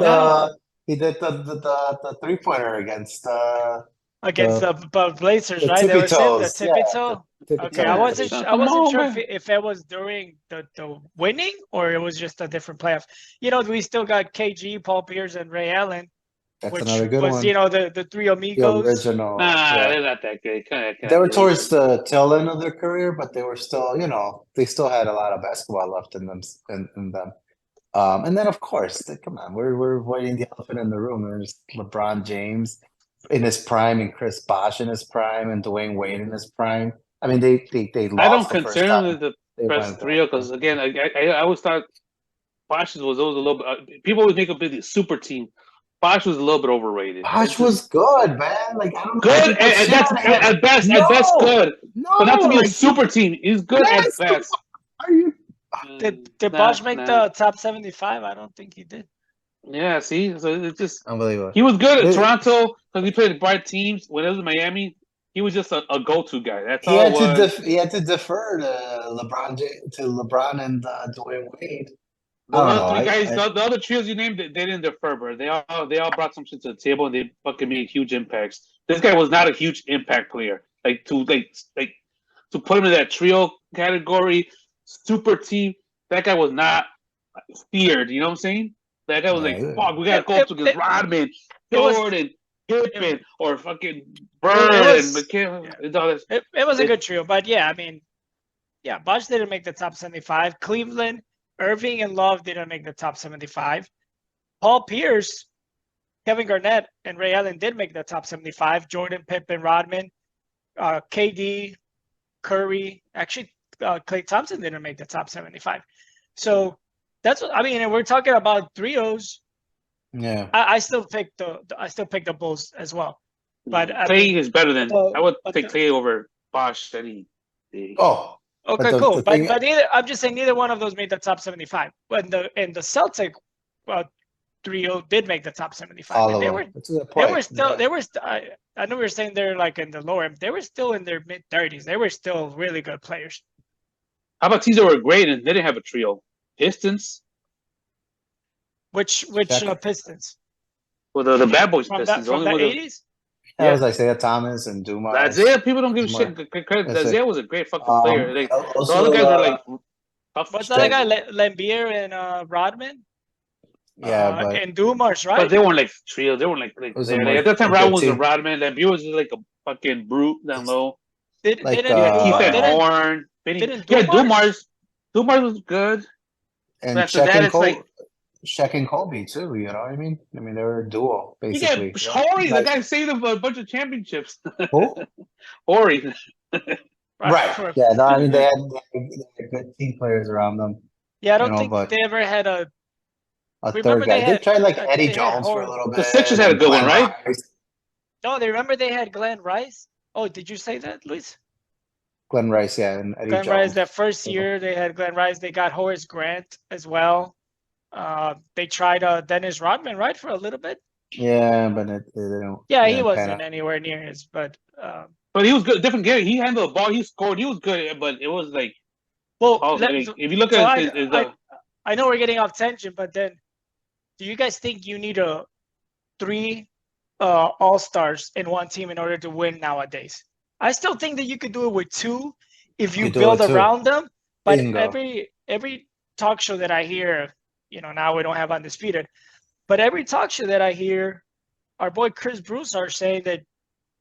He did the 3-pointer against the Blazers, right? Tippy toes. Tippy toe. Okay, I wasn't sure if it was during the winning or it was just a different playoff. We still got KG, Paul Pierce, and Ray Allen. That's another good one. The three amigos. The original. They're not that good. They were towards the tail end of their career, but they were still, they still had a lot of basketball left in them. And then, of course, come on, we're avoiding the elephant in the room. There's LeBron James in his prime, and Chris Bosh in his prime, and Dwayne Wade in his prime. I mean, they lost. I don't consider them the best trio because, again, I always thought Bosh was always a little bit. People always make a big super team. Bosh was a little bit overrated. Bosh was good, man. Like I don't know. Good at best good. No, but not to be a super team. He's good at best. Are you? Did Bosh make the top 75? I don't think he did. Yeah, see, so it's just unbelievable. He was good at Toronto because he played bright teams. When it was in Miami, he was just a go-to guy. That's all it was. He had to defer to LeBron and Dwayne Wade. The other trios you named, they didn't defer, bro. They all brought some shit to the table and they fucking made huge impacts. This guy was not a huge impact player. To put him in that trio category, super team. That guy was not feared. You know what I'm saying? That guy was fuck, we gotta go up against Rodman, Jordan, Pippen, or fucking Bird and McHale. It was a good trio, but Bosh didn't make the top 75. Cleveland, Irving, and Love didn't make the top 75. Paul Pierce, Kevin Garnett, and Ray Allen did make the top 75. Jordan, Pippen, Rodman, KD, Curry. Actually, Klay Thompson didn't make the top 75. So that's what I mean. And we're talking about trios. Yeah, I still pick the Bulls as well. But Klay is better than I would take Klay over Bosh any day. Oh. Okay, cool. But I'm just saying neither one of those made the top 75. When the Celtic trio did make the top 75. All And of they them. were That's a good they point. were still Yeah. they were st- I know we were saying they're like in the lower, they were still in their mid 30s. They were still really good players. How about teams that were great and they didn't have a trio? Pistons. Which Check. Pistons Well, the Bad Boys from Pistons. the Only one. 80s? That was Isaiah Thomas and Dumas. Isaiah, people don't give a Smart. shit credit. That's it. Isaiah was a great fucking player. Like, the Also, other guys are like tough. What's the other guy? Lambier and Rodman? yeah, but and Dumars, right? But they weren't like trio. They weren't like was a there. more- Like, at that time, a good Rodman was a team. Rodman. Lambier was just like a fucking brute down low. like, Keith Horn. didn't Yeah, Dumars? Dumars was good. and But after Shaq that, and it's Kobe, like Shaq and Kobe too. You know what I mean? I mean, they were a duo yeah, basically. Horry, the Like- guy saved them a bunch of championships. Who? Horry. Right. Yeah. No, I mean, they had good team players around them. Yeah, I don't you know, think but- they ever had a. A Remember third guy. they They had- tried like I think Eddie they had Jones for a Horn. little bit. The Sixers had a and good one, Glenn right? Rice. No, they remember they had Glenn Rice. Oh, did you say that, Luis? Glenn Rice, yeah, and Eddie Glenn Jones. Rice. That first Uh-huh. year they had Glenn Rice. They got Horace Grant as well. They tried Dennis Rodman, right, for a little bit. Yeah, but they don't. Yeah, they he didn't wasn't pan out. anywhere near his, but But he was good. Different game. He handled the ball. He scored. He was good. But it was like, well, if you look so at his I know we're getting off tangent, but then, do you guys think you need three all-stars in one team in order to win nowadays? I still think that you could do it with two if you You do build it too. around them. But Bingo. every talk show that I hear, now we don't have Undisputed, but every talk show that I hear, our boy Chris Bruce are saying that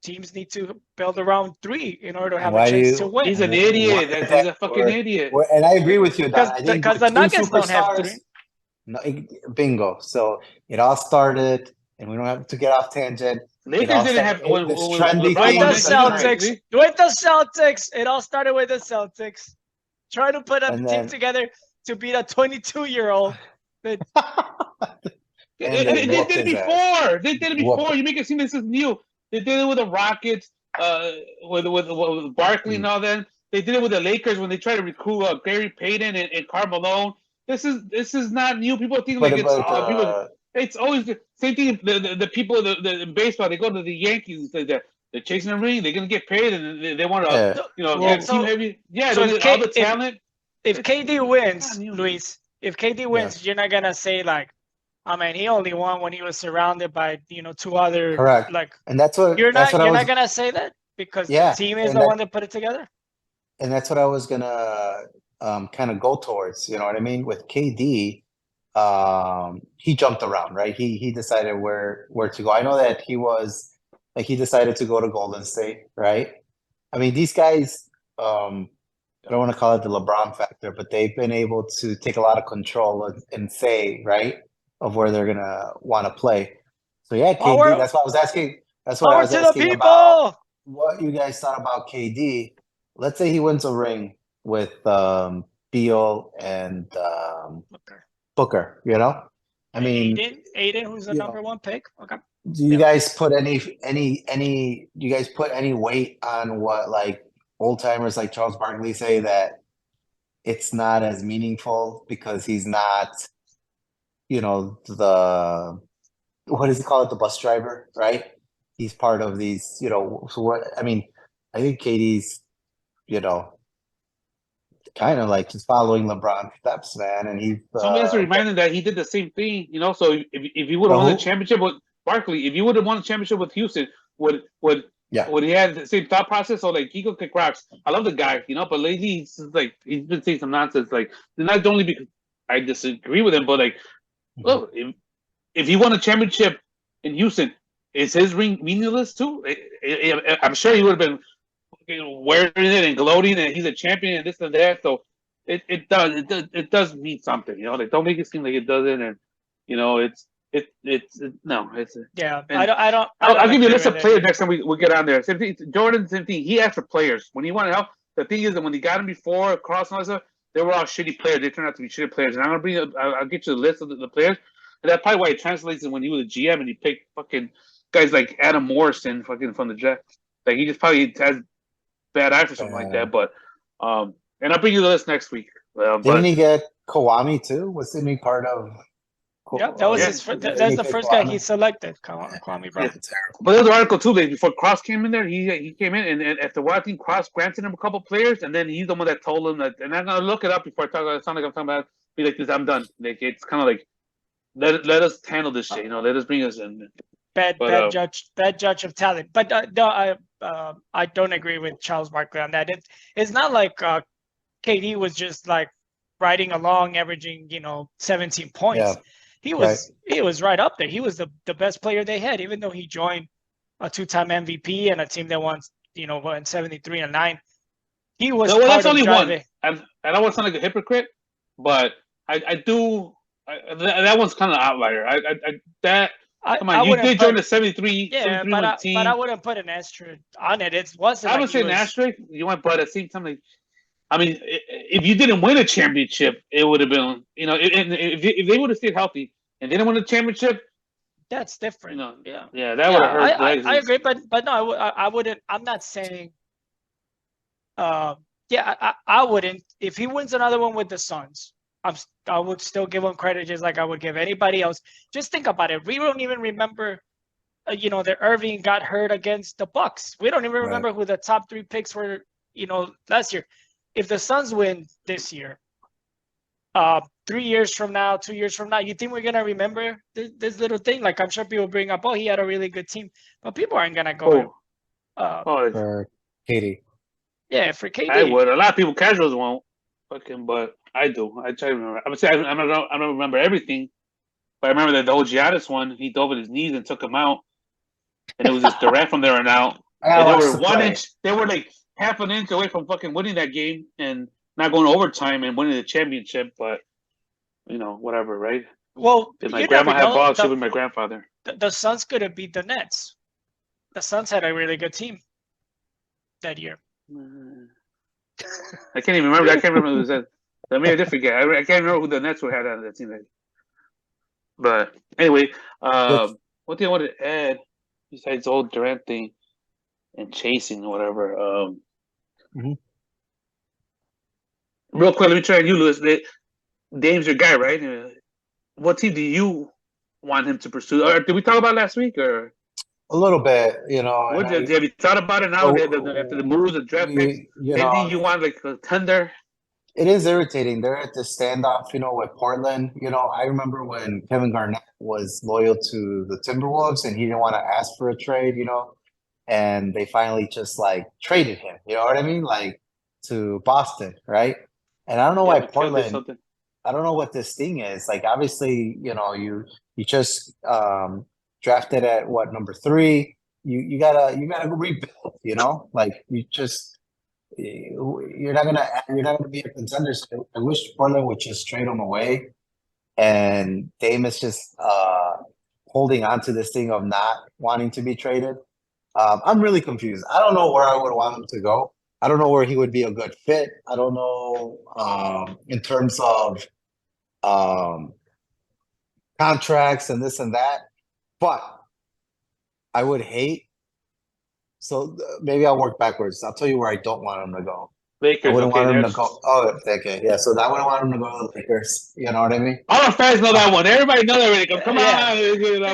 teams need to build around three in order to have Why a do chance you- to win. he's an Why idiot. is He's that a fucking for- idiot. And I agree with you, Don. I think Because with the two Nuggets don't have superstars- three. No, bingo. So it all started, and we don't have to get off tangent. Lakers didn't have this trendy With thing. the That's Celtics. With the Celtics. It all started with the Celtics. Trying to put a And team then- together to beat a 22-year-old. They And did they it whooped his before. They did it Whooped before. You make it seem this is new. They did it with the Rockets, with Barkley and all that. They did it with the Lakers when they tried to recruit Gary Payton and Karl Malone. This is not new. People think like it's always the same thing. The people in baseball, they go to the Yankees. They're chasing a ring. They're gonna get paid, and they want to get team heavy. Yeah, so all the talent. If KD wins, not new. Luis, if KD wins, you're not gonna say like, I mean, he only won when he was surrounded by two other. Correct. Like And that's what you're that's not what you're I not was, gonna say that because Yeah, the team is and the that- one that put it together. and that's what I was gonna kind of go towards. You know what I mean? With KD, he jumped around, right? He decided where to go. I know that he decided to go to Golden State, right? I mean, these guys, I don't want to call it the LeBron factor, but they've been able to take a lot of control and say, right, of where they're gonna want to play. So yeah, KD. Power- That's why I was asking. That's what I Power was to the asking about. people. What you guys thought about KD? Let's say he wins a ring with Beal and Booker. I mean, Aiden, who's the you know, number one pick. Okay. do you guys put any? Do you guys put any weight on what like old timers like Charles Barkley say that it's not as meaningful because he's not, the what does he call it, the bus driver, right? He's part of these, So what? I mean, I think KD's, kind of like just following LeBron's steps, man, and he's. Somebody has to remind him that he did the same thing, So if he would have won the championship with Barkley, if he would have won the championship with Houston, would he have the same thought process? So like he could kick rocks. I love the guy, but lately he's just, like he's been saying some nonsense. Like not only because I disagree with him, but like, look, if he won a championship in Houston, is his ring meaningless too? I'm sure he would have been wearing it and gloating, and he's a champion and this and that. So it does mean something, Like don't make it seem like it doesn't, and Yeah, and I don't. I'll give you a agree list of with players it. next time we get on there. Same thing. Jordan, same thing. He asked for players when he wanted help. The thing is that when he got him before Cross and all that stuff, they were all shitty players. They turned out to be shitty players. And I'm gonna I'll get you the list of the players. And that's probably why it translates when he was a GM and he picked fucking guys like Adam Morrison fucking from the Jets. Like he just probably has bad eye for something like that. But and I'll bring you the list next week. Didn't he get Kawhi too? Wasn't he part of Yeah, that was Yeah. his. That's the first guy he selected. Kwame Brown. But there's an article too. Like before Cross came in there, he came in and after watching Cross granted him a couple players, and then he's the one that told him that. And I'm gonna look it up before I talk. It sounds like I'm talking about. Be like this. I'm done. Like it's kind of like let us handle this shit. You know, let us bring us in. Bad judge of talent. But no, I don't agree with Charles Barkley on that. It's not like KD was just like riding along, averaging 17 points. Yeah. He was right up there. He was the best player they had, even though he joined a 2-time MVP and a team that won 73-9. He was. No, well, that's only driving. one. I don't want to sound like a hypocrite, but I do. That one's kind of an outlier. Come on, you did join the 73. Yeah, 73 but I wouldn't put an asterisk on it. It wasn't. I would say an asterisk. You want, but at the same time, like, I mean, if you didn't win a championship, it would have been, if they would have stayed healthy and didn't win a championship, that's different. Yeah, that would have hurt. I agree, but no, I wouldn't. I'm not saying. I wouldn't. If he wins another one with the Suns, I would still give him credit just like I would give anybody else. Just think about it. We don't even remember, that Irving got hurt against the Bucks. We don't even remember who the top 3 picks were, last year. If the Suns win this year, 3 years from now, 2 years from now, you think we're gonna remember this little thing? Like I'm sure people bring up, he had a really good team, but people aren't gonna go. For KD. Yeah, for KD. I would. A lot of people, casuals won't. But I do. I try to remember. I would say I don't remember everything, but I remember that the whole Giannis one, he dove at his knees and took him out, and it was just Durant from there on out. And they were 1 inch. They were like half an inch away from fucking winning that game and not going to overtime and winning the championship. But whatever, right? Well, if my grandma had balls, she was my grandfather. The Suns could have beat the Nets. The Suns had a really good team that year. I can't even remember. I can't remember who was that. I mean, a different guy. I can't remember who the Nets were had on that team. But anyway, what do I want to add besides the whole Durant thing and chasing or whatever? Real quick, let me try on you, Lewis. Dame's your guy, right? What team do you want him to pursue? Or did we talk about last week? Or a little bit, have you thought about it now after the moves, the draft picks? Anything you want, like a tender? It is irritating. They're at this standoff, with Portland. I remember when Kevin Garnett was loyal to the Timberwolves and he didn't want to ask for a trade, and they finally just like traded him. You know what I mean? Like to Boston, right? And I don't know why Portland. I don't know what this thing is. Like obviously, you just drafted at number 3. You gotta rebuild. Like you're not gonna be a contender. So I wish Portland would just trade him away, and Dame is just holding on to this thing of not wanting to be traded. I'm really confused. I don't know where I would want him to go. I don't know where he would be a good fit. I don't know in terms of contracts and this and that, but I would hate. So maybe I'll work backwards. I'll tell you where I don't want him to go. Lakers. I wouldn't want him to go. Oh, okay, yeah. So I wouldn't want him to go to the Lakers. You know what I mean? All our fans know that one. Everybody knows that already. Come on,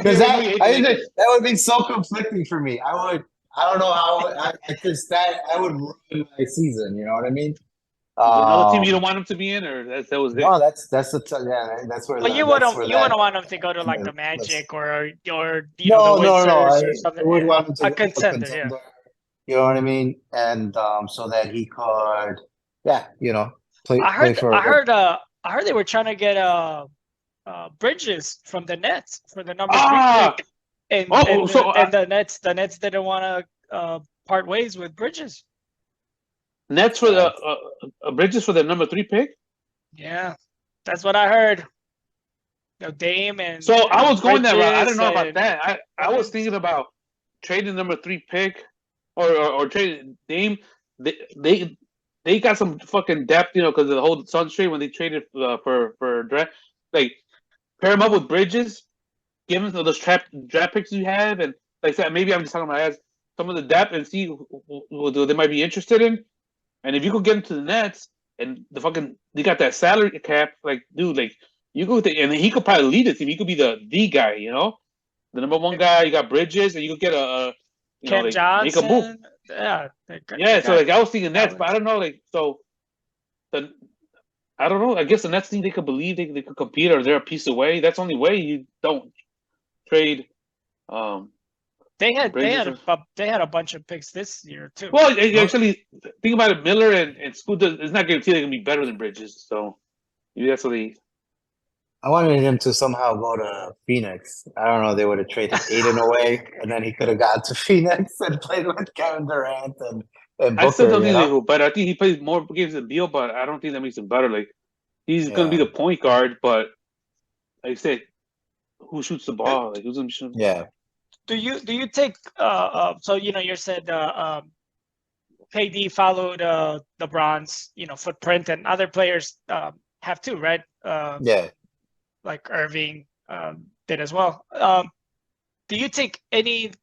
because that would be so conflicting for me. I don't know how. I would ruin my season. You know what I mean? Another team you don't want him to be in, or that was it? No, that's that's where. But you wouldn't want him to go to like the Magic or the Wizards or something. I would want him to a contender. Yeah. You know what I mean? And so that he could, play. I heard play they were trying to get Bridges from the Nets for the number 3 pick, and the Nets didn't want to part ways with Bridges. Nets for the Bridges for the number 3 pick. Yeah, that's what I heard. Dame and so I was going that route. I Bridges don't know about that. I was thinking about trading number 3 pick or trading Dame. They got some fucking depth, because of the whole Suns trade when they traded for draft. Like pair them up with Bridges, give them those draft picks you have, and like that. Maybe I'm just talking about some of the depth and see who they might be interested in. And if you could get into the Nets and they got that salary cap, like dude, like You go with and he could probably lead the team. He could be the guy, the number one guy. You got Bridges, and you could get Ken make a move. Johnson. Yeah. So I was thinking Nets, but I don't know. I don't know. I guess the Nets think they could believe they could compete, or they're a piece away. That's the only way you don't trade. They had a bunch of picks this year too. Well, actually, think about it. Miller and Scoot, it's not guaranteed they're gonna be better than Bridges. So maybe that's what they. I wanted him to somehow go to Phoenix. I don't know. They would have traded Aiden away, and then he could have got to Phoenix and played with Kevin Durant and Booker. I still don't think they go better. I think he plays more games than Beal, but I don't think that makes him better. Like he's going to be the point guard, but like I said, who shoots the ball? Like who's going to shoot? Yeah. Do you take so you said KD followed LeBron's footprint, and other players have too, right? Yeah. Like Irving did as well. Do you take anything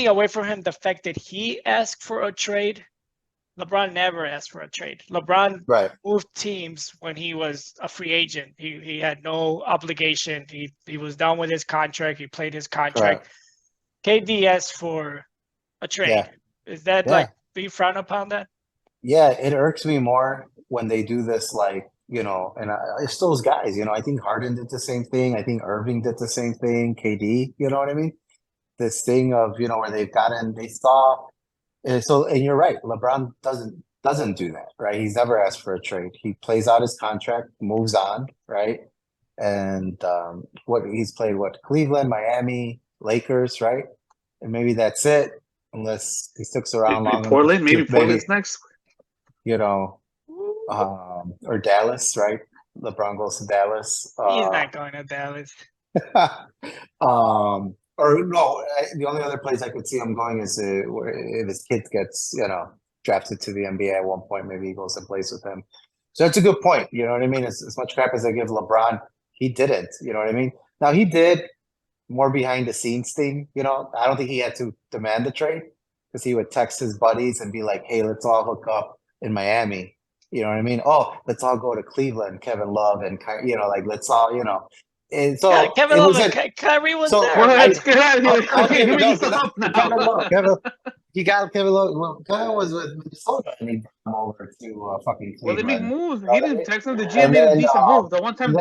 away from him? The fact that he asked for a trade. LeBron never asked for a trade. LeBron moved teams when he was a free agent. He had no obligation. He was done with his contract. He played his contract. KD asked for a trade. Yeah. Is that do you frown upon that? Yeah, it irks me more when they do this, and it's those guys, I think Harden did the same thing. I think Irving did the same thing. KD, you know what I mean? This thing of, where they've gotten, they saw. And you're right. LeBron doesn't do that, right? He's never asked for a trade. He plays out his contract, moves on, right? And he's played Cleveland, Miami, Lakers, right? And maybe that's it, unless he sticks around long. Portland, maybe Portland's next. Or Dallas, right? LeBron goes to Dallas. He's not going to Dallas. Or no, the only other place I could see him going is if his kid gets, drafted to the NBA at one point, maybe he goes and plays with him. So that's a good point. You know what I mean? As much crap as I give LeBron, he didn't. You know what I mean? Now, he did more behind the scenes thing. I don't think he had to demand the trade because he would text his buddies and be like, hey, let's all hook up in Miami. You know what I mean? Oh, let's all go to Cleveland, Kevin Love, and, let's all, And so Kevin Love and Kyrie was there. He got Kevin Love. Well, Kevin was with Minnesota, and he brought him over to fucking Cleveland. Well, they make moves. He didn't text him. The GM made a decent move. The one time,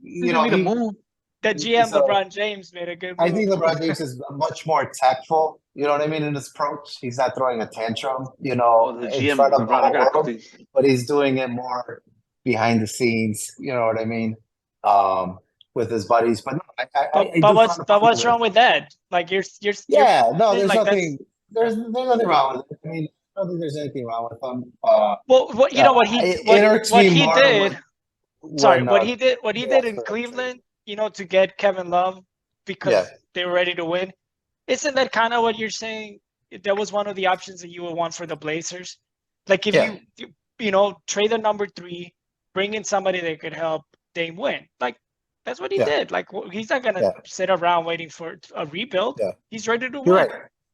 he made a move. The GM, LeBron James, made a good move. I think LeBron James is much more tactful. You know what I mean? In his approach, he's not throwing a tantrum. The GM, in front of the world, but he's doing it more behind the scenes. You know what I mean? With his buddies, but no, what's wrong with that? Like you're there's nothing. There's nothing wrong with it. I mean, I don't think there's anything wrong with him. What he did in Cleveland, to get Kevin Love because they were ready to win. Isn't that kind of what you're saying? That was one of the options that you would want for the Blazers. Like if you trade the number 3, bring in somebody that could help Dame win. Like that's what he did. Like he's not gonna sit around waiting for a rebuild. Yeah. He's ready to win. Right.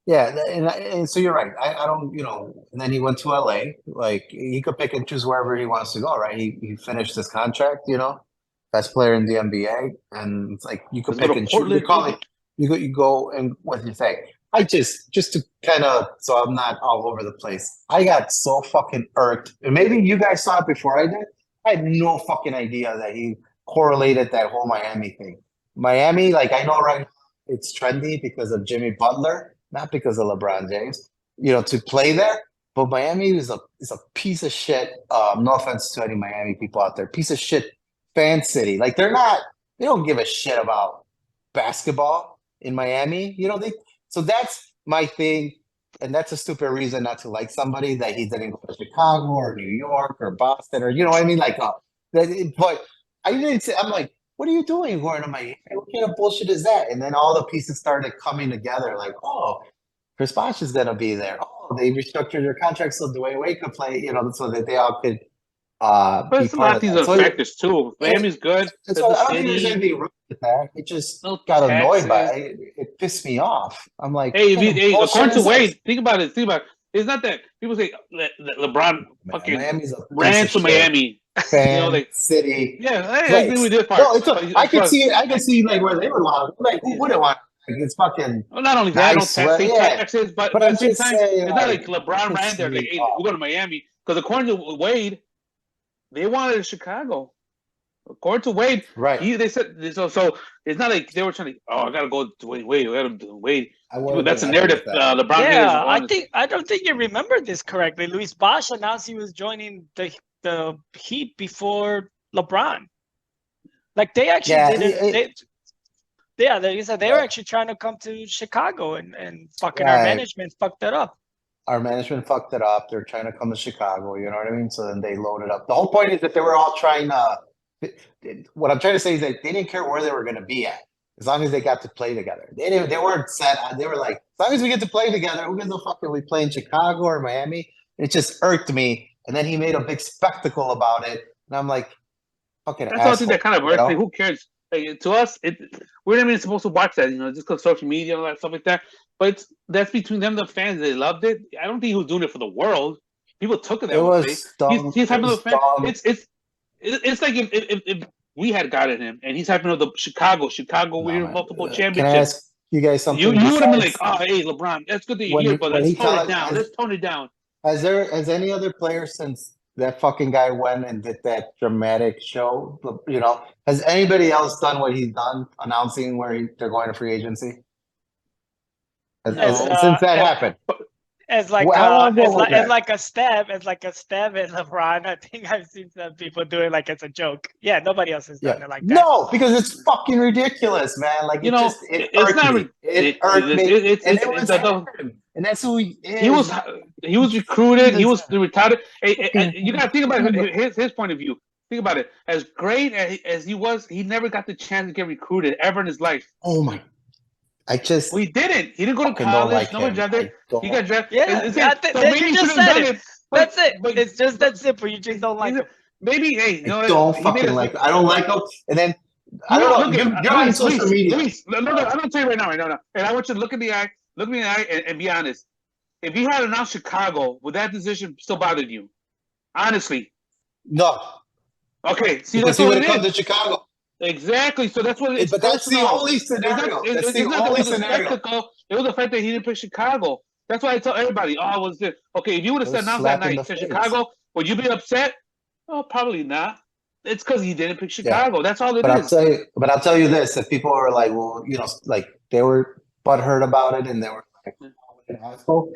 Yeah, and so you're right. I don't, and then he went to LA. Like he could pick and choose wherever he wants to go, right? He finished his contract, best player in the NBA, and it's like you could pick and choose. You go and what you say. I just to kind of, so I'm not all over the place. I got so fucking irked, and maybe you guys saw it before I did. I had no fucking idea that he correlated that whole Miami thing. Miami, like I know right now it's trendy because of Jimmy Butler, not because of LeBron James, to play there. But Miami is a piece of shit. No offense to any Miami people out there, piece of shit fan city. Like they don't give a shit about basketball in Miami. So that's my thing. And that's a stupid reason not to like somebody that he didn't go to Chicago or New York or Boston or, what I mean? Like, but I didn't say, I'm like, what are you doing going to Miami? What kind of bullshit is that? And then all the pieces started coming together like, oh, Chris Bosh is going to be there. Oh, they restructured their contract so Dwayne Wade could play, so that they all could but it's a lot of these other factors too. Miami's good. So I don't think there's anything wrong with that. It just got annoyed by it. It pissed me off. I'm like, hey, according to Wade, think about it. It's not that people say LeBron fucking ran to Miami. fan, like city. yeah, I place. agree with this part. No, I could But see it. I could see like where they would want. Like who wouldn't want? Like it's fucking well, not only that, nice. no tax, Yeah, taxes, but but at I'm the same just time, saying, it's not like, like LeBron could ran there like, see, hey, we're going to Miami. Because according to Wade, they wanted to Chicago. According to Wade, right. they said so. It's not like they were trying to. Oh, I gotta go to Wade. I gotta do Wade. That's a narrative. LeBron yeah, I don't think you remember this correctly. Luis Bosch announced he was joining the Heat before LeBron. Like they actually did it. They said they were actually trying to come to Chicago and fucking our management fucked that up. Our management fucked it up. They're trying to come to Chicago. You know what I mean? So then they loaded up. The whole point is that they were all trying to. What I'm trying to say is that they didn't care where they were going to be at, as long as they got to play together. They weren't set. They were like, as long as we get to play together, who gives a fuck if we play in Chicago or Miami? It just irked me. And then he made a big spectacle about it, and I'm like, fucking. That's something that kind of irks me. Who cares? Like, to us, we're not even supposed to watch that, just because social media and all that stuff like that. But that's between them, the fans. They loved it. I don't think he was doing it for the world. People took it that way. He's having a fan. It's like if we had gotten him and he's having the Chicago, we were multiple championships. Can I ask you guys something? You would have been like, oh, hey, LeBron, that's good that you're here, but let's tone it down. Let's tone it down. Has any other player since that fucking guy went and did that dramatic show, has anybody else done what he's done, announcing where they're going to free agency? Since that happened. As like a stab at LeBron. I think I've seen some people do it like it's a joke. Yeah, nobody else has done it like that. No, because it's fucking ridiculous, man. Like it's not. It irked me. And that's who he is. He was recruited. He was retired. You got to think about his point of view. Think about it. As great as he was, he never got the chance to get recruited ever in his life. Oh my. Well, he didn't. He didn't go to college. No one drafted. He got drafted. Yeah, maybe you just said it. That's it. But it's just that simple. You just don't like him. Maybe, hey, I don't fucking like him. I don't like him. And then I don't know. You're on social media. No, I'm gonna tell you right now. And I want you to look me in the eye, and be honest. If you had announced Chicago, would that decision still bother you? Honestly. No. Okay. See, because he would have come to Chicago. Exactly. So that's what it is. But that's the only scenario. That's the only scenario. It was the fact that he didn't pick Chicago. That's why I tell everybody, was this? Okay, if you would have said announced that night to Chicago, would you be upset? Oh, probably not. It's because he didn't pick Chicago. That's all it is. I'll tell you this: if people are like, well, like they were butthurt about it, and they were like, an asshole.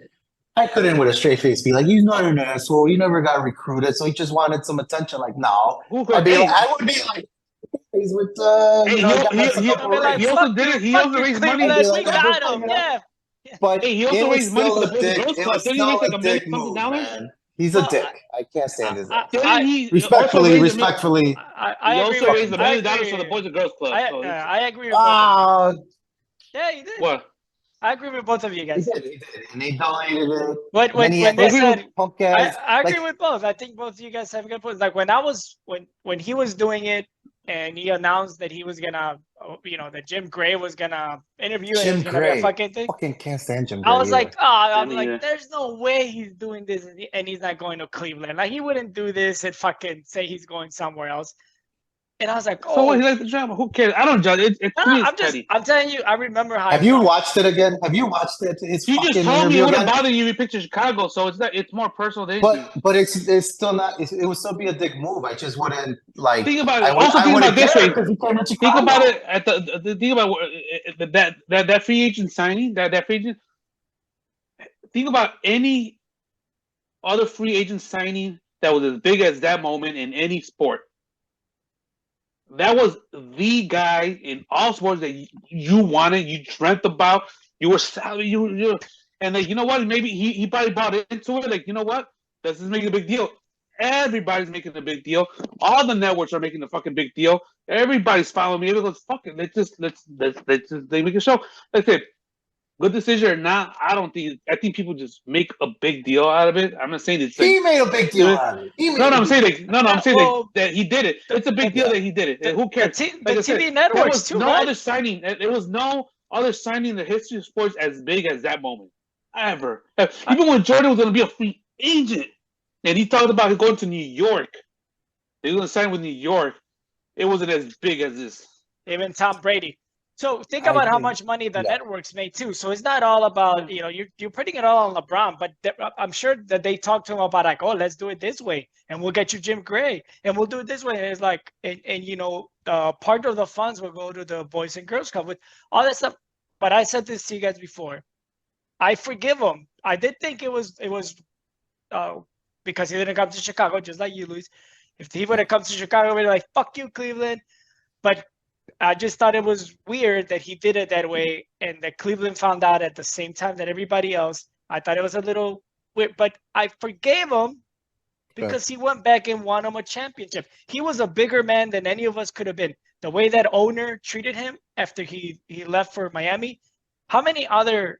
I couldn't, with a straight face, be like, he's not an asshole. He never got recruited, so he just wanted some attention. Like, no, I would be like. He's with he also did it. He also raised money. We got him. Yeah. But he also raised money for the Boys and Girls Club. Didn't he raise like $1 million? He's a dick. I can't stand his ass. Respectfully. He also raised $1 million for the Boys and Girls Club. I agree with both. Yeah, he did. What? I agree with both of you guys. He did. And they donated it. When they said, I agree with both. I think both of you guys have good points. Like when he was doing it, and he announced that he was gonna, that Jim Gray was gonna interview him. Jim Gray, fucking thing. Fucking can't stand Jim Gray. I was like, there's no way he's doing this, and he's not going to Cleveland. Like he wouldn't do this and fucking say he's going somewhere else. And I was like, so he likes the drama. Who cares? I don't judge it. I'm telling you, I remember how. Have you watched it again? Have you watched it? You just told me it wouldn't bother you if you picture Chicago, so it's more personal than anything. But it's still not. It would still be a dick move. I just wouldn't like. Think about it. Think about this way. Think about it at think about that free agent signing. That free agent. Think about any other free agent signing that was as big as that moment in any sport. That was the guy in all sports that you wanted, you dreamt about, you were and like, you know what? Maybe he probably bought into it. Like, you know what? This is making a big deal. Everybody's making a big deal. All the networks are making a fucking big deal. Everybody's following me. Everybody's fucking. Let's they make a show. That's it. Good decision or not, I think people just make a big deal out of it. I'm not saying it's he made a big deal out of it. I'm saying that he did it. It's a big deal that he did it. And who cares? The TV networks too, right? Other signing. There was no other signing in the history of sports as big as that moment ever. Even when Jordan was going to be a free agent, and he talked about going to New York. They were going to sign with New York. It wasn't as big as this. Even Tom Brady. So think I about how think- much money the yeah. networks made too. So it's not all about, you're putting it all on LeBron, but I'm sure that they talked to him about like, oh, let's do it this way, and we'll get you Jim Gray, and we'll do it this way. And it's like, part of the funds will go to the Boys and Girls Club with all that stuff. But I said this to you guys before. I forgive him. I did think it was because he didn't come to Chicago, just like you, Luis. If he would have come to Chicago, we'd be like, fuck you, Cleveland. But I just thought it was weird that he did it that way, and that Cleveland found out at the same time that everybody else. I thought it was a little weird, but I forgave him because he went back and won him a championship. He was a bigger man than any of us could have been. The way that owner treated him after he left for Miami, how many other,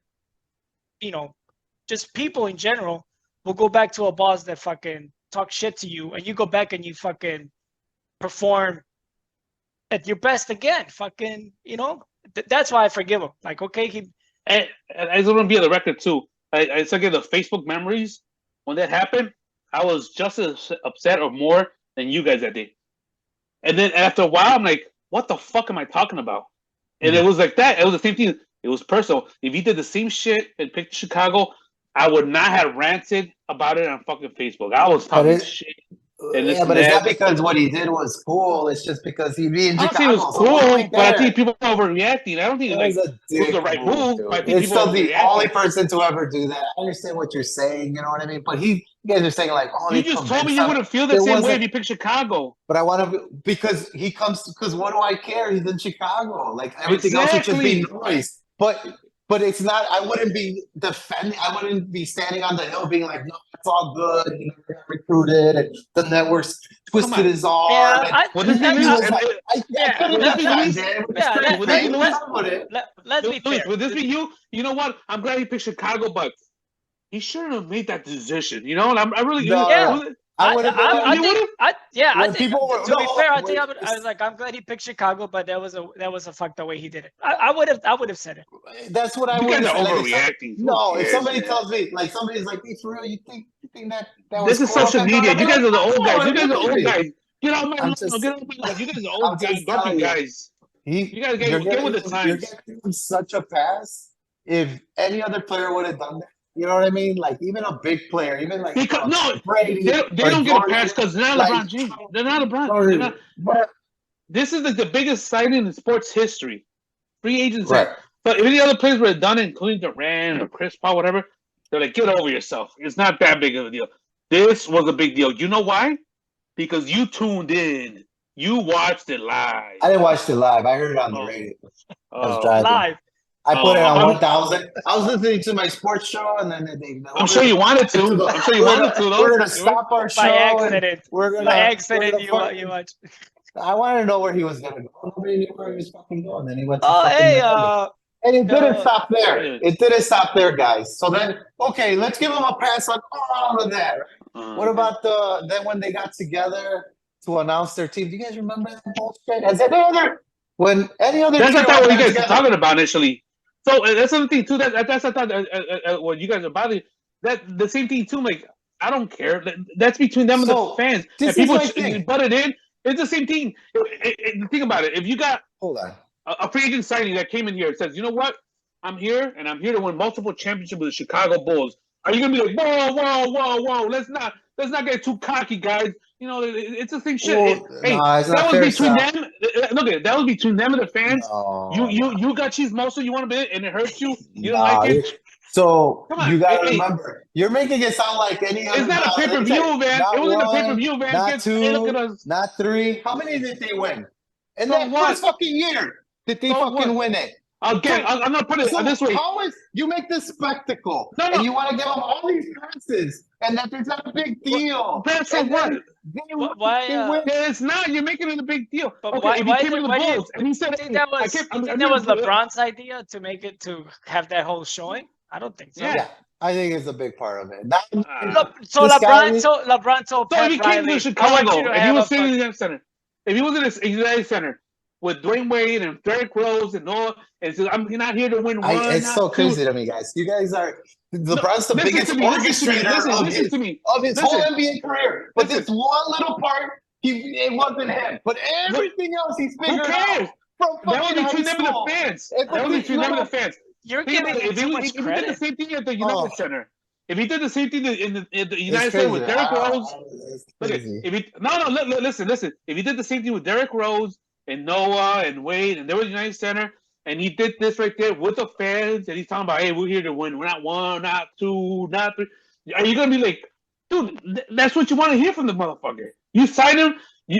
just people in general will go back to a boss that fucking talk shit to you, and you go back and you fucking perform at your best again, fucking, that's why I forgive him. Like, okay, And I just want to be on the record too. I still get the Facebook memories when that happened. I was just as upset or more than you guys that day. And then after a while, I'm like, what the fuck am I talking about? And it was like that. It was the same thing. It was personal. If he did the same shit and picked Chicago, I would not have ranted about it on fucking Facebook. I was talking shit. Yeah, but it's not because what he did was cool. It's just because he be in I Chicago. don't think it was cool, but I think people are overreacting. I don't think it was the right move. It's still the only person to ever do that. I understand what you're saying. You know what I mean? But you guys are saying like, oh, you just told me you wouldn't feel the same way if you picked Chicago. But I want to because he comes. Because what do I care? He's in Chicago. Like everything else would just be noise. But it's not. I wouldn't be defending. I wouldn't be standing on the hill being like, "No, it's all good." You know, got recruited, and the networks twisted his arm. Yeah, let's be fair. Would this be you? You know what? I'm glad he picked Chicago, but he shouldn't have made that decision. You know, and I really. I would have. To be fair, I was like, I'm glad he picked Chicago, but that was a fuck the way he did it. I would have said it. That's what I would. You guys are overreacting. No, if somebody tells me, like somebody's like, "Hey, for real, you think that was?" This is social media. You guys are the old guys. You guys are old guys. Get out my lawn. Get out my lawn. You guys are old guys, grumpy guys. You guys get with the times. You're getting such a pass. If any other player would have done that. You know what I mean? Like even a big player, even like Brady, they don't get a pass because they're not LeBron James. They're not LeBron. But this is like the biggest signing in sports history. Free agents. Right. But if any other players would have done it, including Durant or Chris Paul, whatever, they're like, get over yourself. It's not that big of a deal. This was a big deal. You know why? Because you tuned in. You watched it live. I didn't watch it live. I heard it on the radio. I was driving. Live. I put it on 1,000. I was listening to my sports show, and then I'm sure you wanted to. I'm sure you wanted to. We're gonna stop our show. By accident. By accident, you watch. I wanted to know where he was gonna go. Nobody knew where he was fucking going. Then he went. And it didn't stop there. It didn't stop there, guys. So then, okay, let's give him a pass on all of that. What about then when they got together to announce their team? Do you guys remember that bullshit? Has any other That's not what you guys were talking about initially. So that's another thing too. That's I thought what you guys are about. That the same thing too. Like I don't care. That's between them and the fans. And people butt it in. It's the same thing. Think about it. If you got a free agent signing that came in here and says, you know what, I'm here and I'm here to win multiple championships with the Chicago Bulls. Are you gonna be like, whoa? Let's not get too cocky, guys. You know, it's the same shit. That was between them. Look, that was between them and the fans. No. You got chismoso. You want to be, and it hurts you. You don't like it. So you gotta remember, you're making it sound like any other. It's not a pay-per-view, man. It wasn't a pay-per-view, man. Not two, look at us. Not three. How many did they win? In that first fucking year, did they fucking win it? Again, I'm not putting it this way. How is you make this spectacle and you want to give them all these passes and that it's not a big deal? That's what? Why? It's not. You're making it a big deal. But why came to the Bulls and he said that was LeBron's idea to make it to have that whole showing? I don't think so. Yeah. I think it's a big part of it. So LeBron told Pat if he came to Chicago and he was sitting in the United Center, if he was in the United Center with Dwayne Wade and Derrick Rose and all, and says, I'm not here to win one. It's so crazy to me, guys. You guys are LeBron's the biggest orchestrator of his whole NBA career. But this one little part, it wasn't him. But everything else he's Who figured cares? out from That was fucking high between them and the school. fans. It That was was between them and the fans. You're Think about giving it. him too much If he did the credit. same thing at the United Center, if he did the same thing in the It's United Center with crazy. Derrick Rose, It's look at crazy. if he listen. If he did the same thing with Derrick Rose and Noah and Wade and they were the United Center, and he did this right there with the fans, and he's talking about, hey, we're here to win. We're not one, not two, not three. Are you gonna be like, dude? That's what you want to hear from the motherfucker. You sign him.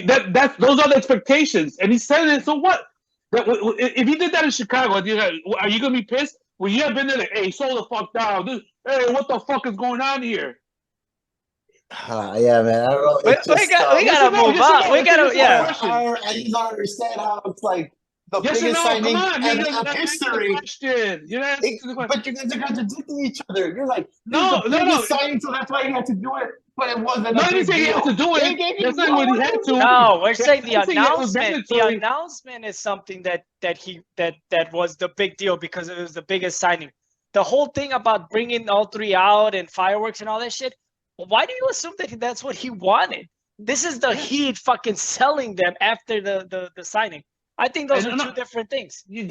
Those are the expectations, and he said it. So what? If he did that in Chicago, are you gonna be pissed? Well, you have been there like, hey, slow the fuck down. Hey, what the fuck is going on here? Yeah, man. I don't know. We It's just gotta move on. We gotta, yeah. I just don't understand how it's like the Yes or biggest no? Come signing on, you're of not answering the history. question. You're not answering the question. But you guys are contradicting each other. You're like, this No, is the no, biggest no. signing, so that's why he had to do it. But it wasn't No, a I didn't big say he had deal. to do They it. gave you That's not what he had to. No, we're saying the I'm saying it was announcement. The mandatory. announcement is something that was the big deal because it was the biggest signing. The whole thing about bringing all three out and fireworks and all that shit. Well, why do you assume that that's what he wanted? This is the Heat fucking selling them after the signing. I think those are two different things. The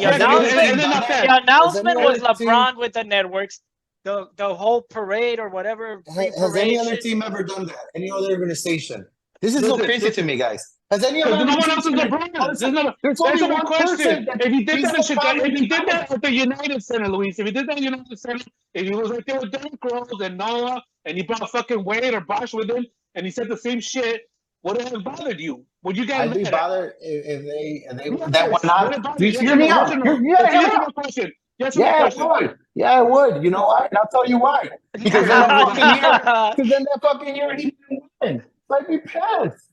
announcement was LeBron with the networks. The whole parade or whatever. Has any other team ever done that? Any other organization? This is so crazy to me, guys. Has any other no one else is organization? LeBron. There's only That's my one question. person. If he did that in Chicago, if he did that, that at the United Center, Luis, if he did that at the United Center, if he was right there with Derrick Rose and Noah, and he brought fucking Wade or Bosh with him, and he said the same shit, would it have bothered you? Would you get I'd be mad? bothered if they Yes. that went Would it on. bother you? Hear me out. Answer my question. Yes or no question. Yeah, it would. You know why? And I'll tell you why. Because then that fucking year he didn't win. So I'd be pissed.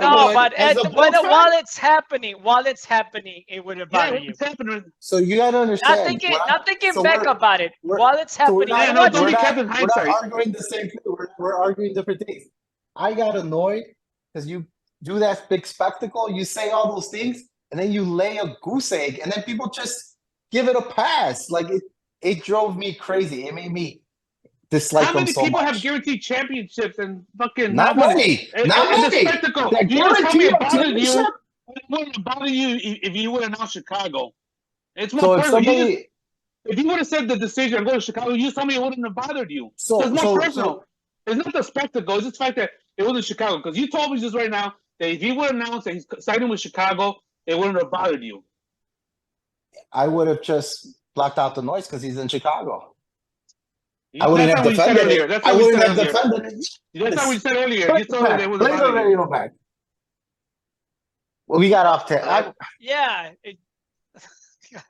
No, but while it's happening, it would have bothered you. So you gotta understand. Not thinking back about it. While it's happening, we're not arguing the same thing. We're arguing different things. I got annoyed because you do that big spectacle, you say all those things, and then you lay a goose egg, and then people just give it a pass. Like it drove me crazy. It made me dislike them so much. How many people have guaranteed championships and fucking not many? Not many. The spectacle. You just tell me it bothered you. It wouldn't bother you if you would have announced Chicago. It's more personal. If you would have said the decision of going to Chicago, you just told me it wouldn't have bothered you. So it's more personal. It's not the spectacle. It's just the fact that it wasn't Chicago. Because you told me just right now that if he would have announced that he's signing with Chicago, it wouldn't have bothered you. I would have just blocked out the noise because he's in Chicago. I wouldn't have defended it. I wouldn't have defended it. That's not what you said earlier. You told me it was play the radio back. Well, we got off to yeah.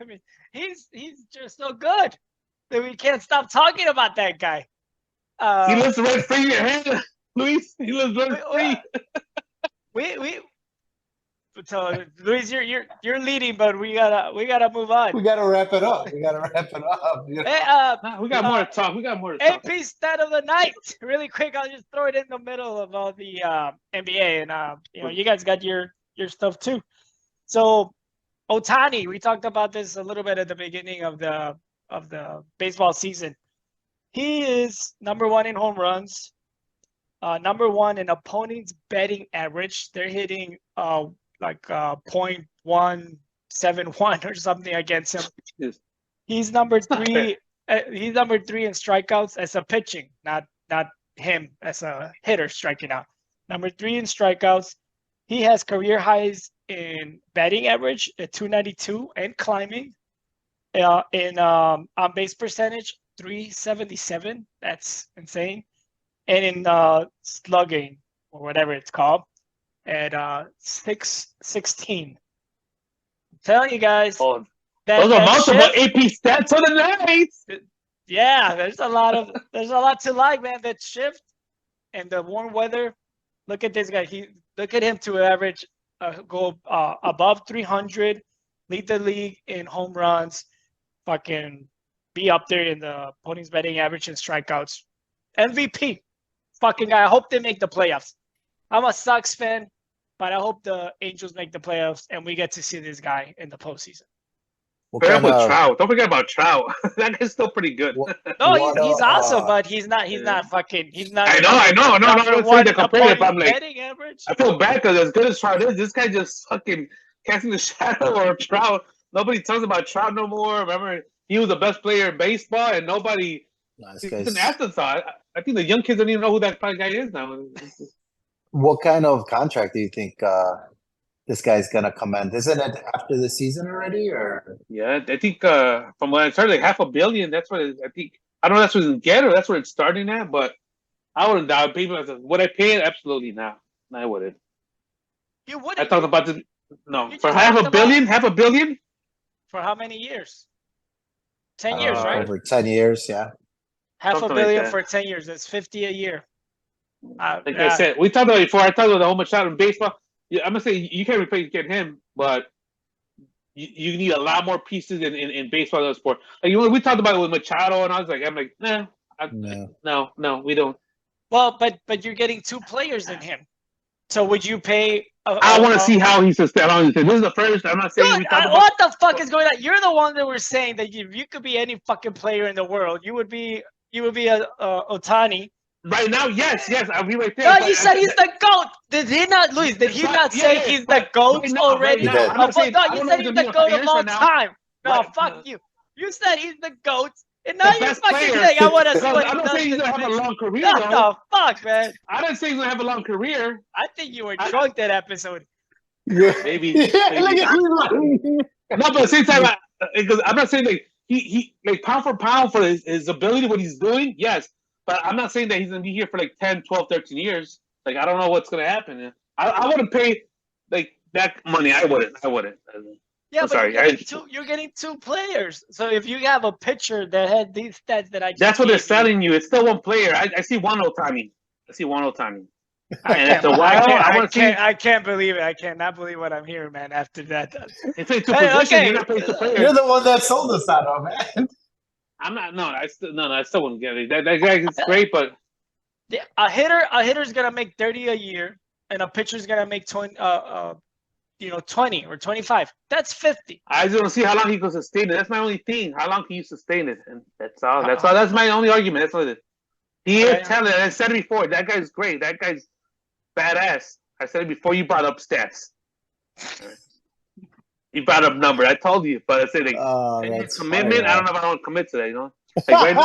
I mean, he's just so good that we can't stop talking about that guy. He lives rent free in your head, Luis. He lives rent free. So Luis, you're leading, but we gotta move on. We gotta wrap it up. You know? Hey, we got more to talk. AP stat of the night, really quick. I'll just throw it in the middle of all the NBA, and you guys got your stuff too. So Ohtani, we talked about this a little bit at the beginning of the baseball season. He is number 1 in home runs, number 1 in opponents' betting average. They're hitting like 0.171 or something against him. He's number 3. He's number 3 in strikeouts as a pitching, not him as a hitter striking out. Number 3 in strikeouts. He has career highs in batting average at 292 and climbing. In on base percentage 377. That's insane. And in slugging or whatever it's called at 616. I'm telling you guys. Those are multiple AP stats for the night. Yeah, there's a lot to like, man. That shift and the warm weather. Look at this guy. Look at him to average go above 300, lead the league in home runs, fucking be up there in the opponent's betting average and strikeouts. MVP, fucking guy. I hope they make the playoffs. I'm a Sox fan, but I hope the Angels make the playoffs and we get to see this guy in the postseason. Fair with Trout. Don't forget about Trout. That guy's still pretty good. He's awesome, but he's not fucking. He's not. I know. No, I'm not saying to compare it, but I'm like, average. I feel bad because as good as Trout is, this guy just fucking casting the shadow or Trout. Nobody talks about Trout no more. Remember, he was the best player in baseball, and nobody. He's an afterthought. I think the young kids don't even know who that guy is now. What kind of contract do you think this guy's gonna command? Isn't it after the season already, or? Yeah, I think from when I started, like $500 million. That's what I think. I don't know if that's what it's get or that's where it's starting at, but I wouldn't doubt people. Would I pay it? Absolutely not. No, I wouldn't. You wouldn't. I talked about this. No, for $500 million. For how many years? 10 years, right? Over 10 years, yeah. $500 million for 10 years. That's 50 a year. Like I said, we talked about it before. I talked about the home shot in baseball. Yeah, I'm gonna say you can't replace him, but you need a lot more pieces in baseball than sport. Like we talked about it with Machado, and I'm like, no, we don't. Well, but you're getting 2 players in him. So would you pay? I want to see how he's sustained. This is the first. I'm not saying what the fuck is going on? You're the one that were saying that if you could be any fucking player in the world, you would be a Ohtani. Right now, yes, I'll be right there. No, you said he's the GOAT. Did he not, Luis? Did he not say he's the GOAT already? Right No, you said he's the GOAT of all time. No, fuck you. You said he's the GOAT, and now you're fucking saying I want to see what he does. I'm not saying he's gonna have a long career. What the fuck, man? I didn't say he's gonna have a long career. I think you were drunk that episode. Maybe. No, but at the same time, because I'm not saying like he like pound for pound for his ability, what he's doing, yes. But I'm not saying that he's going to be here for like 10, 12, 13 years. Like, I don't know what's going to happen. I wouldn't pay, like, that money. I wouldn't. Yeah, but you're getting 2 players. So if you have a pitcher that had these stats that I just That's what they're selling you. It's still one player. I see one Ohtani. I can't believe it. I cannot believe what I'm hearing, man, after that. It's a 2 position. You're not paying 2 players. You're the one that sold us that, man. I'm not. No, I still wouldn't get it. That guy is great, but a hitter's gonna make 30 a year, and a pitcher's gonna make 20 or 25. That's 50. I just want to see how long he can sustain it. That's my only thing. How long can you sustain it? And that's all. That's my only argument. That's what it is. He is talented. I said it before. That guy's great. That guy's badass. I said it before you brought up stats. You brought up number. I told you, but I said like commitment. Funny, I don't know if I want to commit to that. You know, like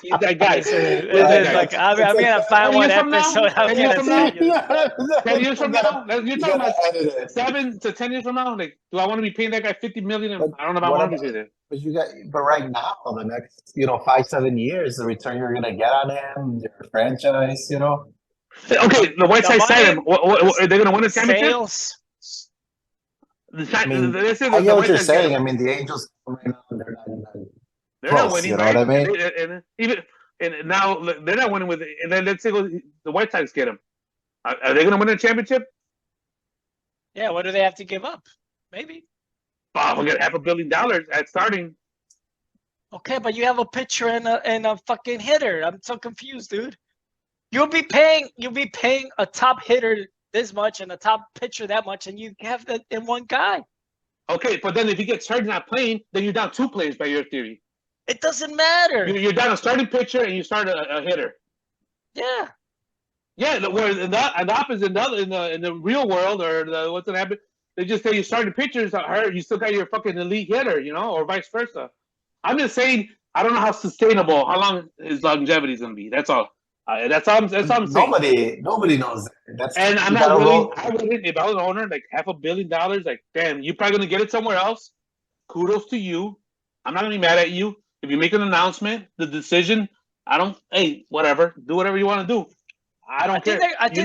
he's that guy. I'm gonna find one episode. 10 years from now, you're talking about 7 to 10 years from now. Like, do I want to be paying that guy $50 million? I don't know if I want to say that. But right now, the next 5-7 years, the return you're gonna get on him, your franchise, Okay, the White Sox signed him. Are they gonna win the championship? Sales. I get what you're saying. I mean, the Angels right now, they're not winning. You know what I mean? And now they're not winning with it. And then let's say the White Sox get him. Are they going to win a championship? Yeah. What do they have to give up? Maybe. We'll get $500 million at starting. Okay, but you have a pitcher and a fucking hitter. I'm so confused, dude. You'll be paying a top hitter this much and a top pitcher that much, and you have that in one guy. Okay, but then if he gets hurt and not playing, then you're down 2 players by your theory. It doesn't matter. You're down a starting pitcher and you start a hitter. Yeah. Yeah, where the opposite in the real world or what's gonna happen? They just say your starting pitchers are hurt, you still got your fucking elite hitter, or vice versa. I'm just saying I don't know how sustainable, how long his longevity is gonna be. That's all. That's all I'm saying. Nobody knows that. And I'm not willing. I wouldn't, if I was an owner, like $500 million. Like, damn, you're probably gonna get it somewhere else. Kudos to you. I'm not gonna be mad at you if you make an announcement. The decision, whatever. Do whatever you want to do. I don't care. I think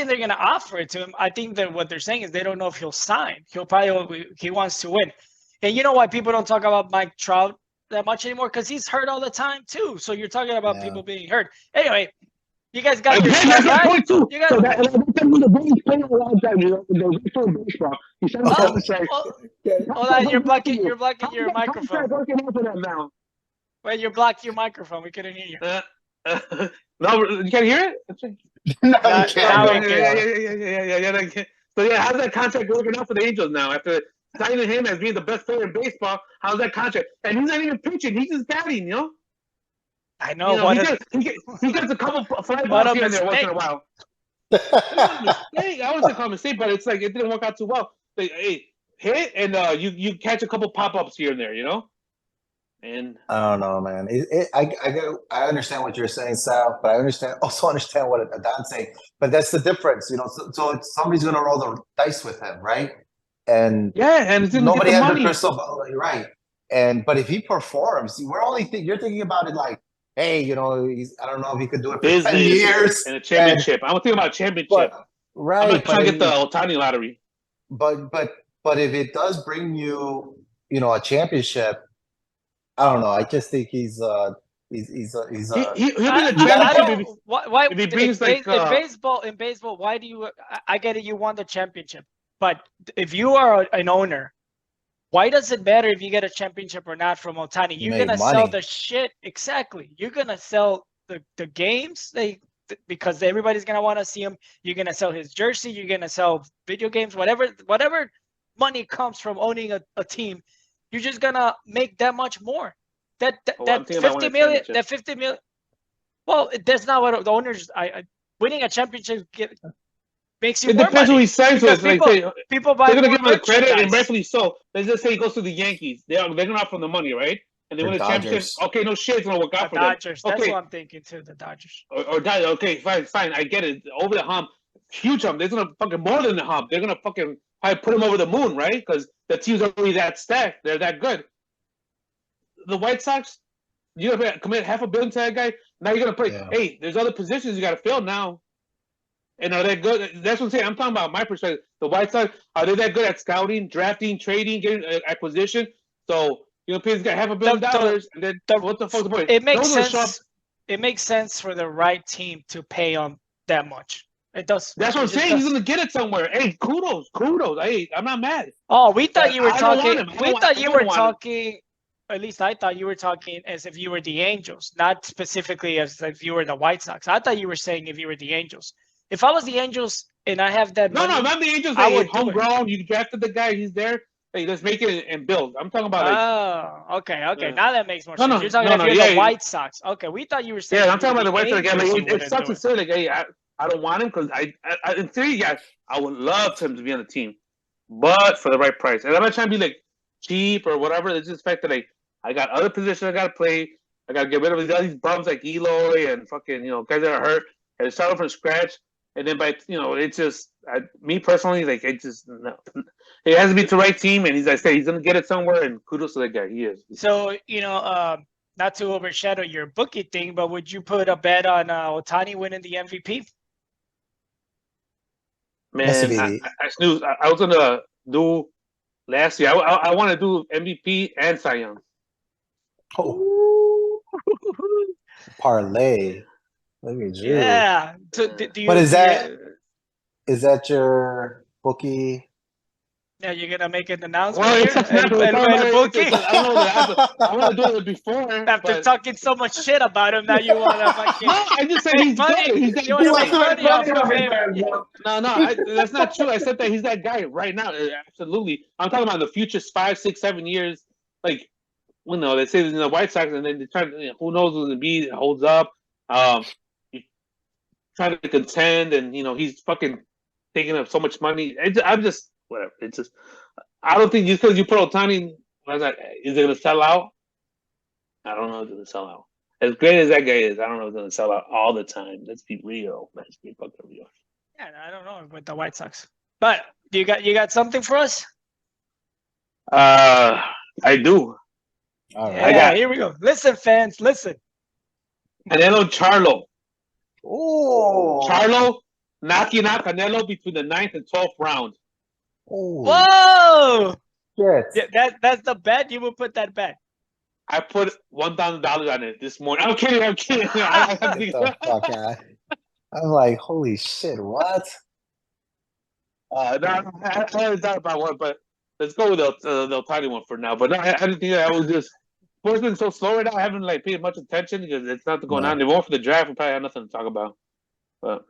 they're gonna offer it to him. I think that what they're saying is they don't know if he'll sign. He wants to win. And you know why people don't talk about Mike Trout that much anymore? Because he's hurt all the time too. So you're talking about people being hurt. Anyway, you guys got your stuff, right? You guys. Hold on, you're blocking your microphone. Wait, you're blocking your microphone. We couldn't hear you. No, you can't hear it. No, you can't. Yeah. So how's that contract working out for the Angels now? After signing him as being the best player in baseball. How's that contract? And he's not even pitching; he's just batting. I know he gets a couple fly What balls a here and there once in a mistake. while. It's not a mistake. I wouldn't say call a mistake, but it's like it didn't work out too well. Like, hey, hit and you catch a couple pop ups here and there, And I don't know, man. I understand what you're saying, Sal, but I also understand what Adon's saying. But that's the difference, So somebody's going to roll the dice with him, right? And yeah, and it's gonna nobody get the has money. the crystal ball, right? But if he performs, you're thinking about it like, hey, I don't know if he could do it for 10 Business years and a championship. I'm thinking about championship. But right, I'm gonna try to get the Ohtani lottery. But if it does bring you, a championship, I don't know. I just think he's He'll be the I championship don't. Why if he brings in baseball? Why do you? I get it. You won the championship, but if you are an owner, why does it matter if you get a championship or not from Ohtani? You're gonna sell the shit. Exactly. You're gonna sell the games because everybody's gonna want to see him. You're gonna sell his jersey. You're gonna sell video games. Whatever money comes from owning a team, you're just gonna make that much more. That 50 million. That 50 million. Well, that's not what the owners. Winning a championship makes you it more depends money. who he signs with. People buy they're gonna more give him the credit, and merchandise. rightfully so. Let's just say he goes to the Yankees. They're gonna offer him the money, right? And they win a championship. Okay, no shit, it's gonna work out for them. Dodgers. That's what I'm thinking too. The Dodgers. Or Dodgers. Okay, fine. I get it. Over the hump, huge hump. They're gonna fucking more than the hump. They're gonna fucking probably put him over the moon, right? Because the team's already that stacked. They're that good. The White Sox, you're gonna commit $500 million to that guy. Now you're gonna play. Yeah. Hey, there's other positions you gotta fill now. And are they good? That's what I'm saying. I'm talking about my perspective. The White Sox, are they that good at scouting, drafting, trading, getting acquisition? So pay this guy $500 million, and then what the fuck's the point? It makes sense. It makes sense for the right team to pay him that much. It does. That's what I'm saying. He's gonna get it somewhere. Hey, kudos. Hey, I'm not mad. Oh, we thought you were talking. We thought you were talking. At least I thought you were talking as if you were the Angels, not specifically as if you were the White Sox. I thought you were saying if you were the Angels. If I was the Angels and I have that money, no, I'm the Angels. I would homegrown. You drafted the guy. He's there. Hey, let's make it and build. I'm talking about okay. Now that makes more sense. You're talking about the White Sox. Okay, we thought you were saying. Yeah, I'm talking about the White Sox. It sucks to say, like, hey, I don't want him because I in theory, yes, I would love him to be on the team, but for the right price. And I'm not trying to be like cheap or whatever. It's just the fact that I got other positions I got to play. I got to get rid of all these bums like Eloy and fucking guys that are hurt and start from scratch. And then it's just me personally, like it just no. It has to be the right team, and he's gonna get it somewhere. And kudos to that guy, he is. So not to overshadow your Bookie thing, but would you put a bet on Ohtani winning the MVP? Man, I snoozed. I was gonna do last year. I want to do MVP and Cy Young. Oh, parlay. Look at you. Yeah. So, but is that your Bookie? Yeah, you're gonna make an announcement. Well, here? Bookie. I don't know. I want to do it before. After talking so much shit about him, now you want to fucking. No, I just said he's good. You want to make money off of him. No, that's not true. I said that he's that guy right now. Absolutely. I'm talking about the future 5, 6, 7 years. Like, they say in the White Sox, and then they try to, who knows who the be holds up. Trying to contend, and he's fucking taking up so much money. I'm just whatever. It's just I don't think just because you put Ohtani, is it gonna sell out? I don't know if it's gonna sell out. As great as that guy is, I don't know if it's gonna sell out all the time. Let's be real. Let's be fucking real. Yeah, I don't know with the White Sox, but you got something for us? I do. All right. Yeah, here we go. Listen, fans, listen. Canelo Charlo. Oh, Charlo knocking out Canelo between the 9th and 12th round. Oh, whoa! Shit. Yeah, that's the bet. You will put that bet. I put $1,000 on it this morning. I'm kidding. Get the fuck out. I'm like, holy shit! What? No, I haven't thought about one, but let's go with the Ohtani one for now. But no, I didn't think that was just. Sports been so slow right now. I haven't paid much attention because it's not going on. They won't for the draft. We probably have nothing to talk about. But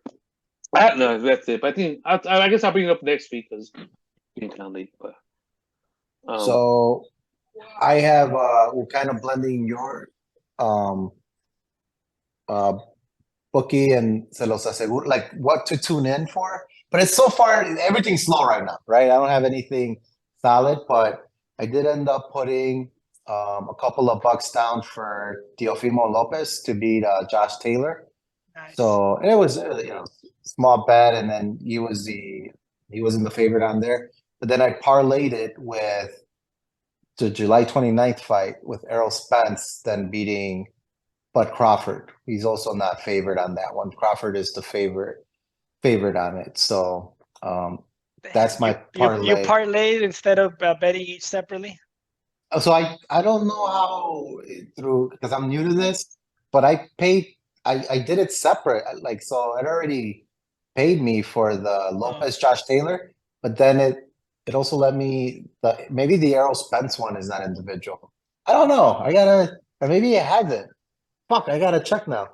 I don't know. That's it. But I think I guess I'll bring it up next week because it's being kind of late. But So I have we're kind of blending your um Bookie and Se Los Aseguro, like what to tune in for. But it's so far everything's slow right now, right? I don't have anything solid, but I did end up putting a couple of bucks down for Teofimo Lopez to beat Josh Taylor. Nice. So and it was small bet, and then he wasn't the favorite on there. But then I parlayed it with the July 29th fight with Errol Spence, then beating Bud Crawford. He's also not favored on that one. Crawford is the favorite on it. So that's my parlay. You parlayed instead of betting each separately? So I don't know how through because I'm new to this, but I did it separate. Like so it already paid me for the Lopez Josh Taylor, but then it also let me maybe the Errol Spence one is not individual. I don't know. Or maybe it hasn't. Fuck, I gotta check now.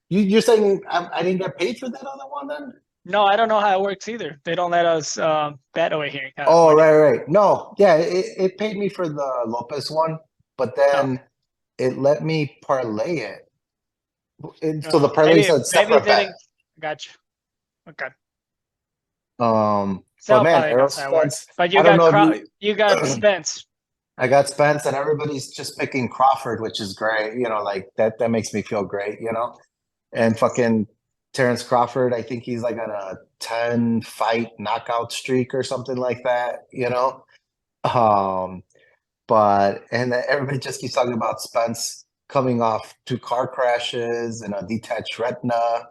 You're saying I didn't get paid for that other one then? No, I don't know how it works either. They don't let us bet over here. Oh, right. No, yeah, it paid me for the Lopez one, but then it let me parlay it. So the parlay said separate bet. Gotcha. Okay. But man, Errol Spence. But you got Spence. I got Spence, and everybody's just picking Crawford, which is great. Like that makes me feel great. And fucking Terrence Crawford, I think he's like on a 10-fight knockout streak or something like that. But everybody just keeps talking about Spence coming off 2 car crashes and a detached retina.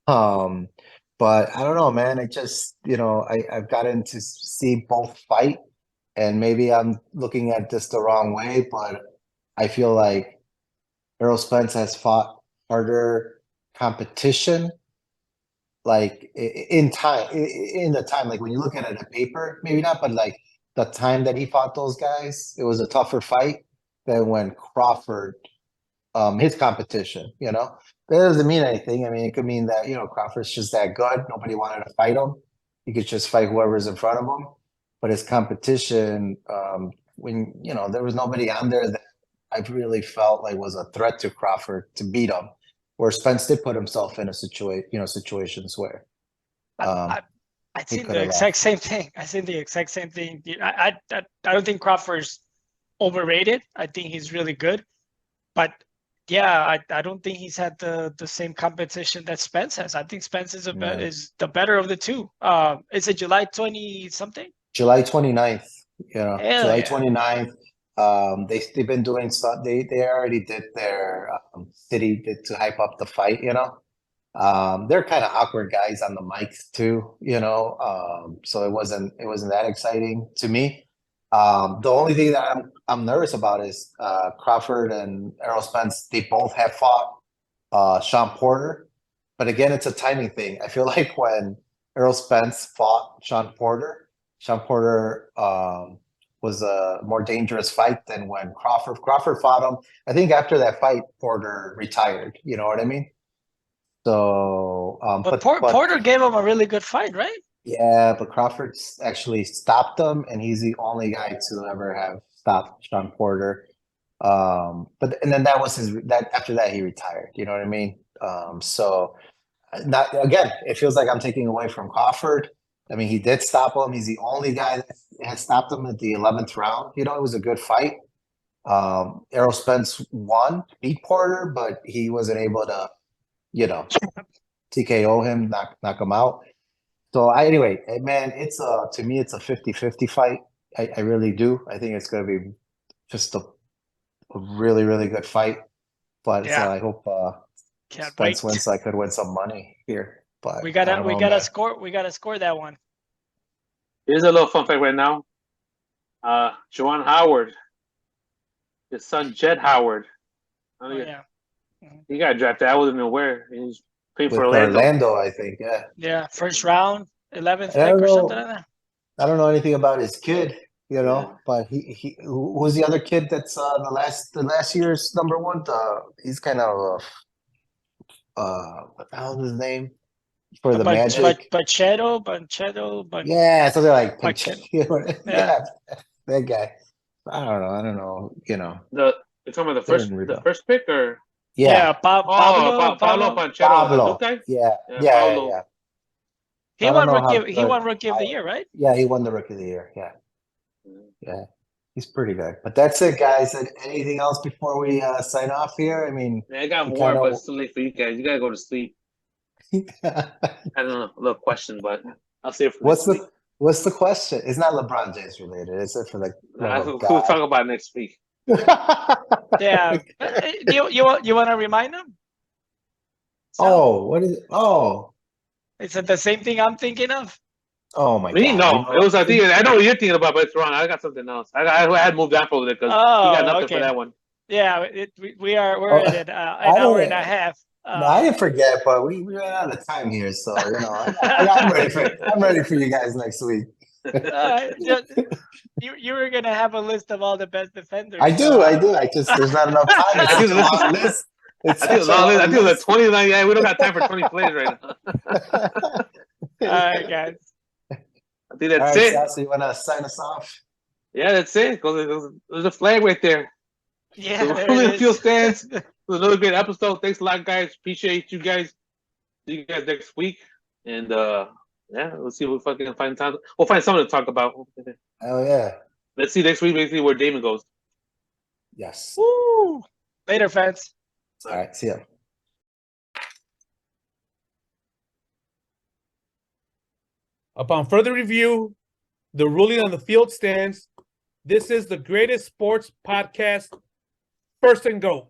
But I don't know, man. I just, I've gotten to see both fight, and maybe I'm looking at this the wrong way, but I feel like Errol Spence has fought harder competition, like in the time, like when you look at it on paper, maybe not, but like the time that he fought those guys, it was a tougher fight than when Crawford, his competition, that doesn't mean anything. I mean, it could mean that, Crawford's just that good. Nobody wanted to fight him. He could just fight whoever's in front of him. But his competition, when, there was nobody on there that I really felt like was a threat to Crawford to beat him, where Spence did put himself in situations where I think the exact same thing. I think the exact same thing. I don't think Crawford's overrated. I think he's really good. But yeah, I don't think he's had the same competition that Spence has. I think Spence is is the better of the two. Is it July 20 something? July 29th. July 29th. They've been doing stuff. They already did their city to hype up the fight. They're kind of awkward guys on the mics too. So it wasn't that exciting to me. The only thing that I'm nervous about is Crawford and Errol Spence. They both have fought Sean Porter, but again, it's a timing thing. I feel like when Errol Spence fought Sean Porter was a more dangerous fight than when Crawford fought him. I think after that fight, Porter retired. You know what I mean? So, but Porter gave him a really good fight, right? Yeah, but Crawford actually stopped him, and he's the only guy to ever have stopped Sean Porter. And then that was after that he retired. You know what I mean? So not again, it feels like I'm taking away from Crawford. I mean, he did stop him. He's the only guy that had stopped him at the 11th round. It was a good fight. Errol Spence beat Porter, but he wasn't able to, TKO him, knock him out. So anyway, man, to me, it's a 50-50 fight. I really do. I think it's going to be just a really, really good fight. But I hope Spence wins so I could win some money here. But we gotta score that one. Here's a little fun fact right now. Juwan Howard, his son Jed Howard. He got drafted out of nowhere. He's playing for Orlando, I think. Yeah, first round, 11th pick or something like that. I don't know anything about his kid, but he who's the other kid that's the last year's number one? He's kind of what the hell is his name? For the Magic. Banchero. Yeah, something like Banchero. Yeah. that guy. I don't know. You know, You're talking about the Rebuild. first pick, or yeah, Paulo Panchero, Pablo. okay. Yeah, Paulo. yeah. He I don't won know how rookie. He good- won rookie of the year, right? Yeah, he won the Rookie of the Year. Yeah, he's pretty good. But that's it, guys. Anything else before we sign off here? I mean, Man, I got we more, kinda- but it's too late for you guys. You gotta go to sleep. I don't know, a little question, but I'll save it for next week. What's the question? It's not LeBron James related, is it? For the love We'll of God. talk about it next week. Yeah. You want to remind them? Oh, what is it? Oh, Is it the same thing I'm thinking of? oh my Me? God! No, You know it was. I what? think I know what you're thinking about, but it's wrong. I got something else. I had moved on from it because you got nothing for that one. Yeah, we're at an hour and a half. No, I didn't forget, but we ran out of time here, so you know, I'm ready for you guys next week. You were gonna have a list of all the best defenders. I do. I just there's not enough time. It's such a long list. I think it was a 20. Yeah, we don't got time for 20 plays right now. All right, guys. I think that's all right, it. Sal, so you want to sign us off? Yeah, that's it. There's a flag right there. Yeah, So there Rolling it the Field is. Stands. It was another great episode. Thanks a lot, guys. Appreciate you guys. See you guys next week. And yeah, we'll see if we fucking find time. We'll find something to talk about. Oh yeah. Let's see next week. Let's see where Damon goes. Yes. Woo! Later, fans. All right. See ya. Upon further review, the ruling on the field stands. This is the greatest sports podcast, First and Goat.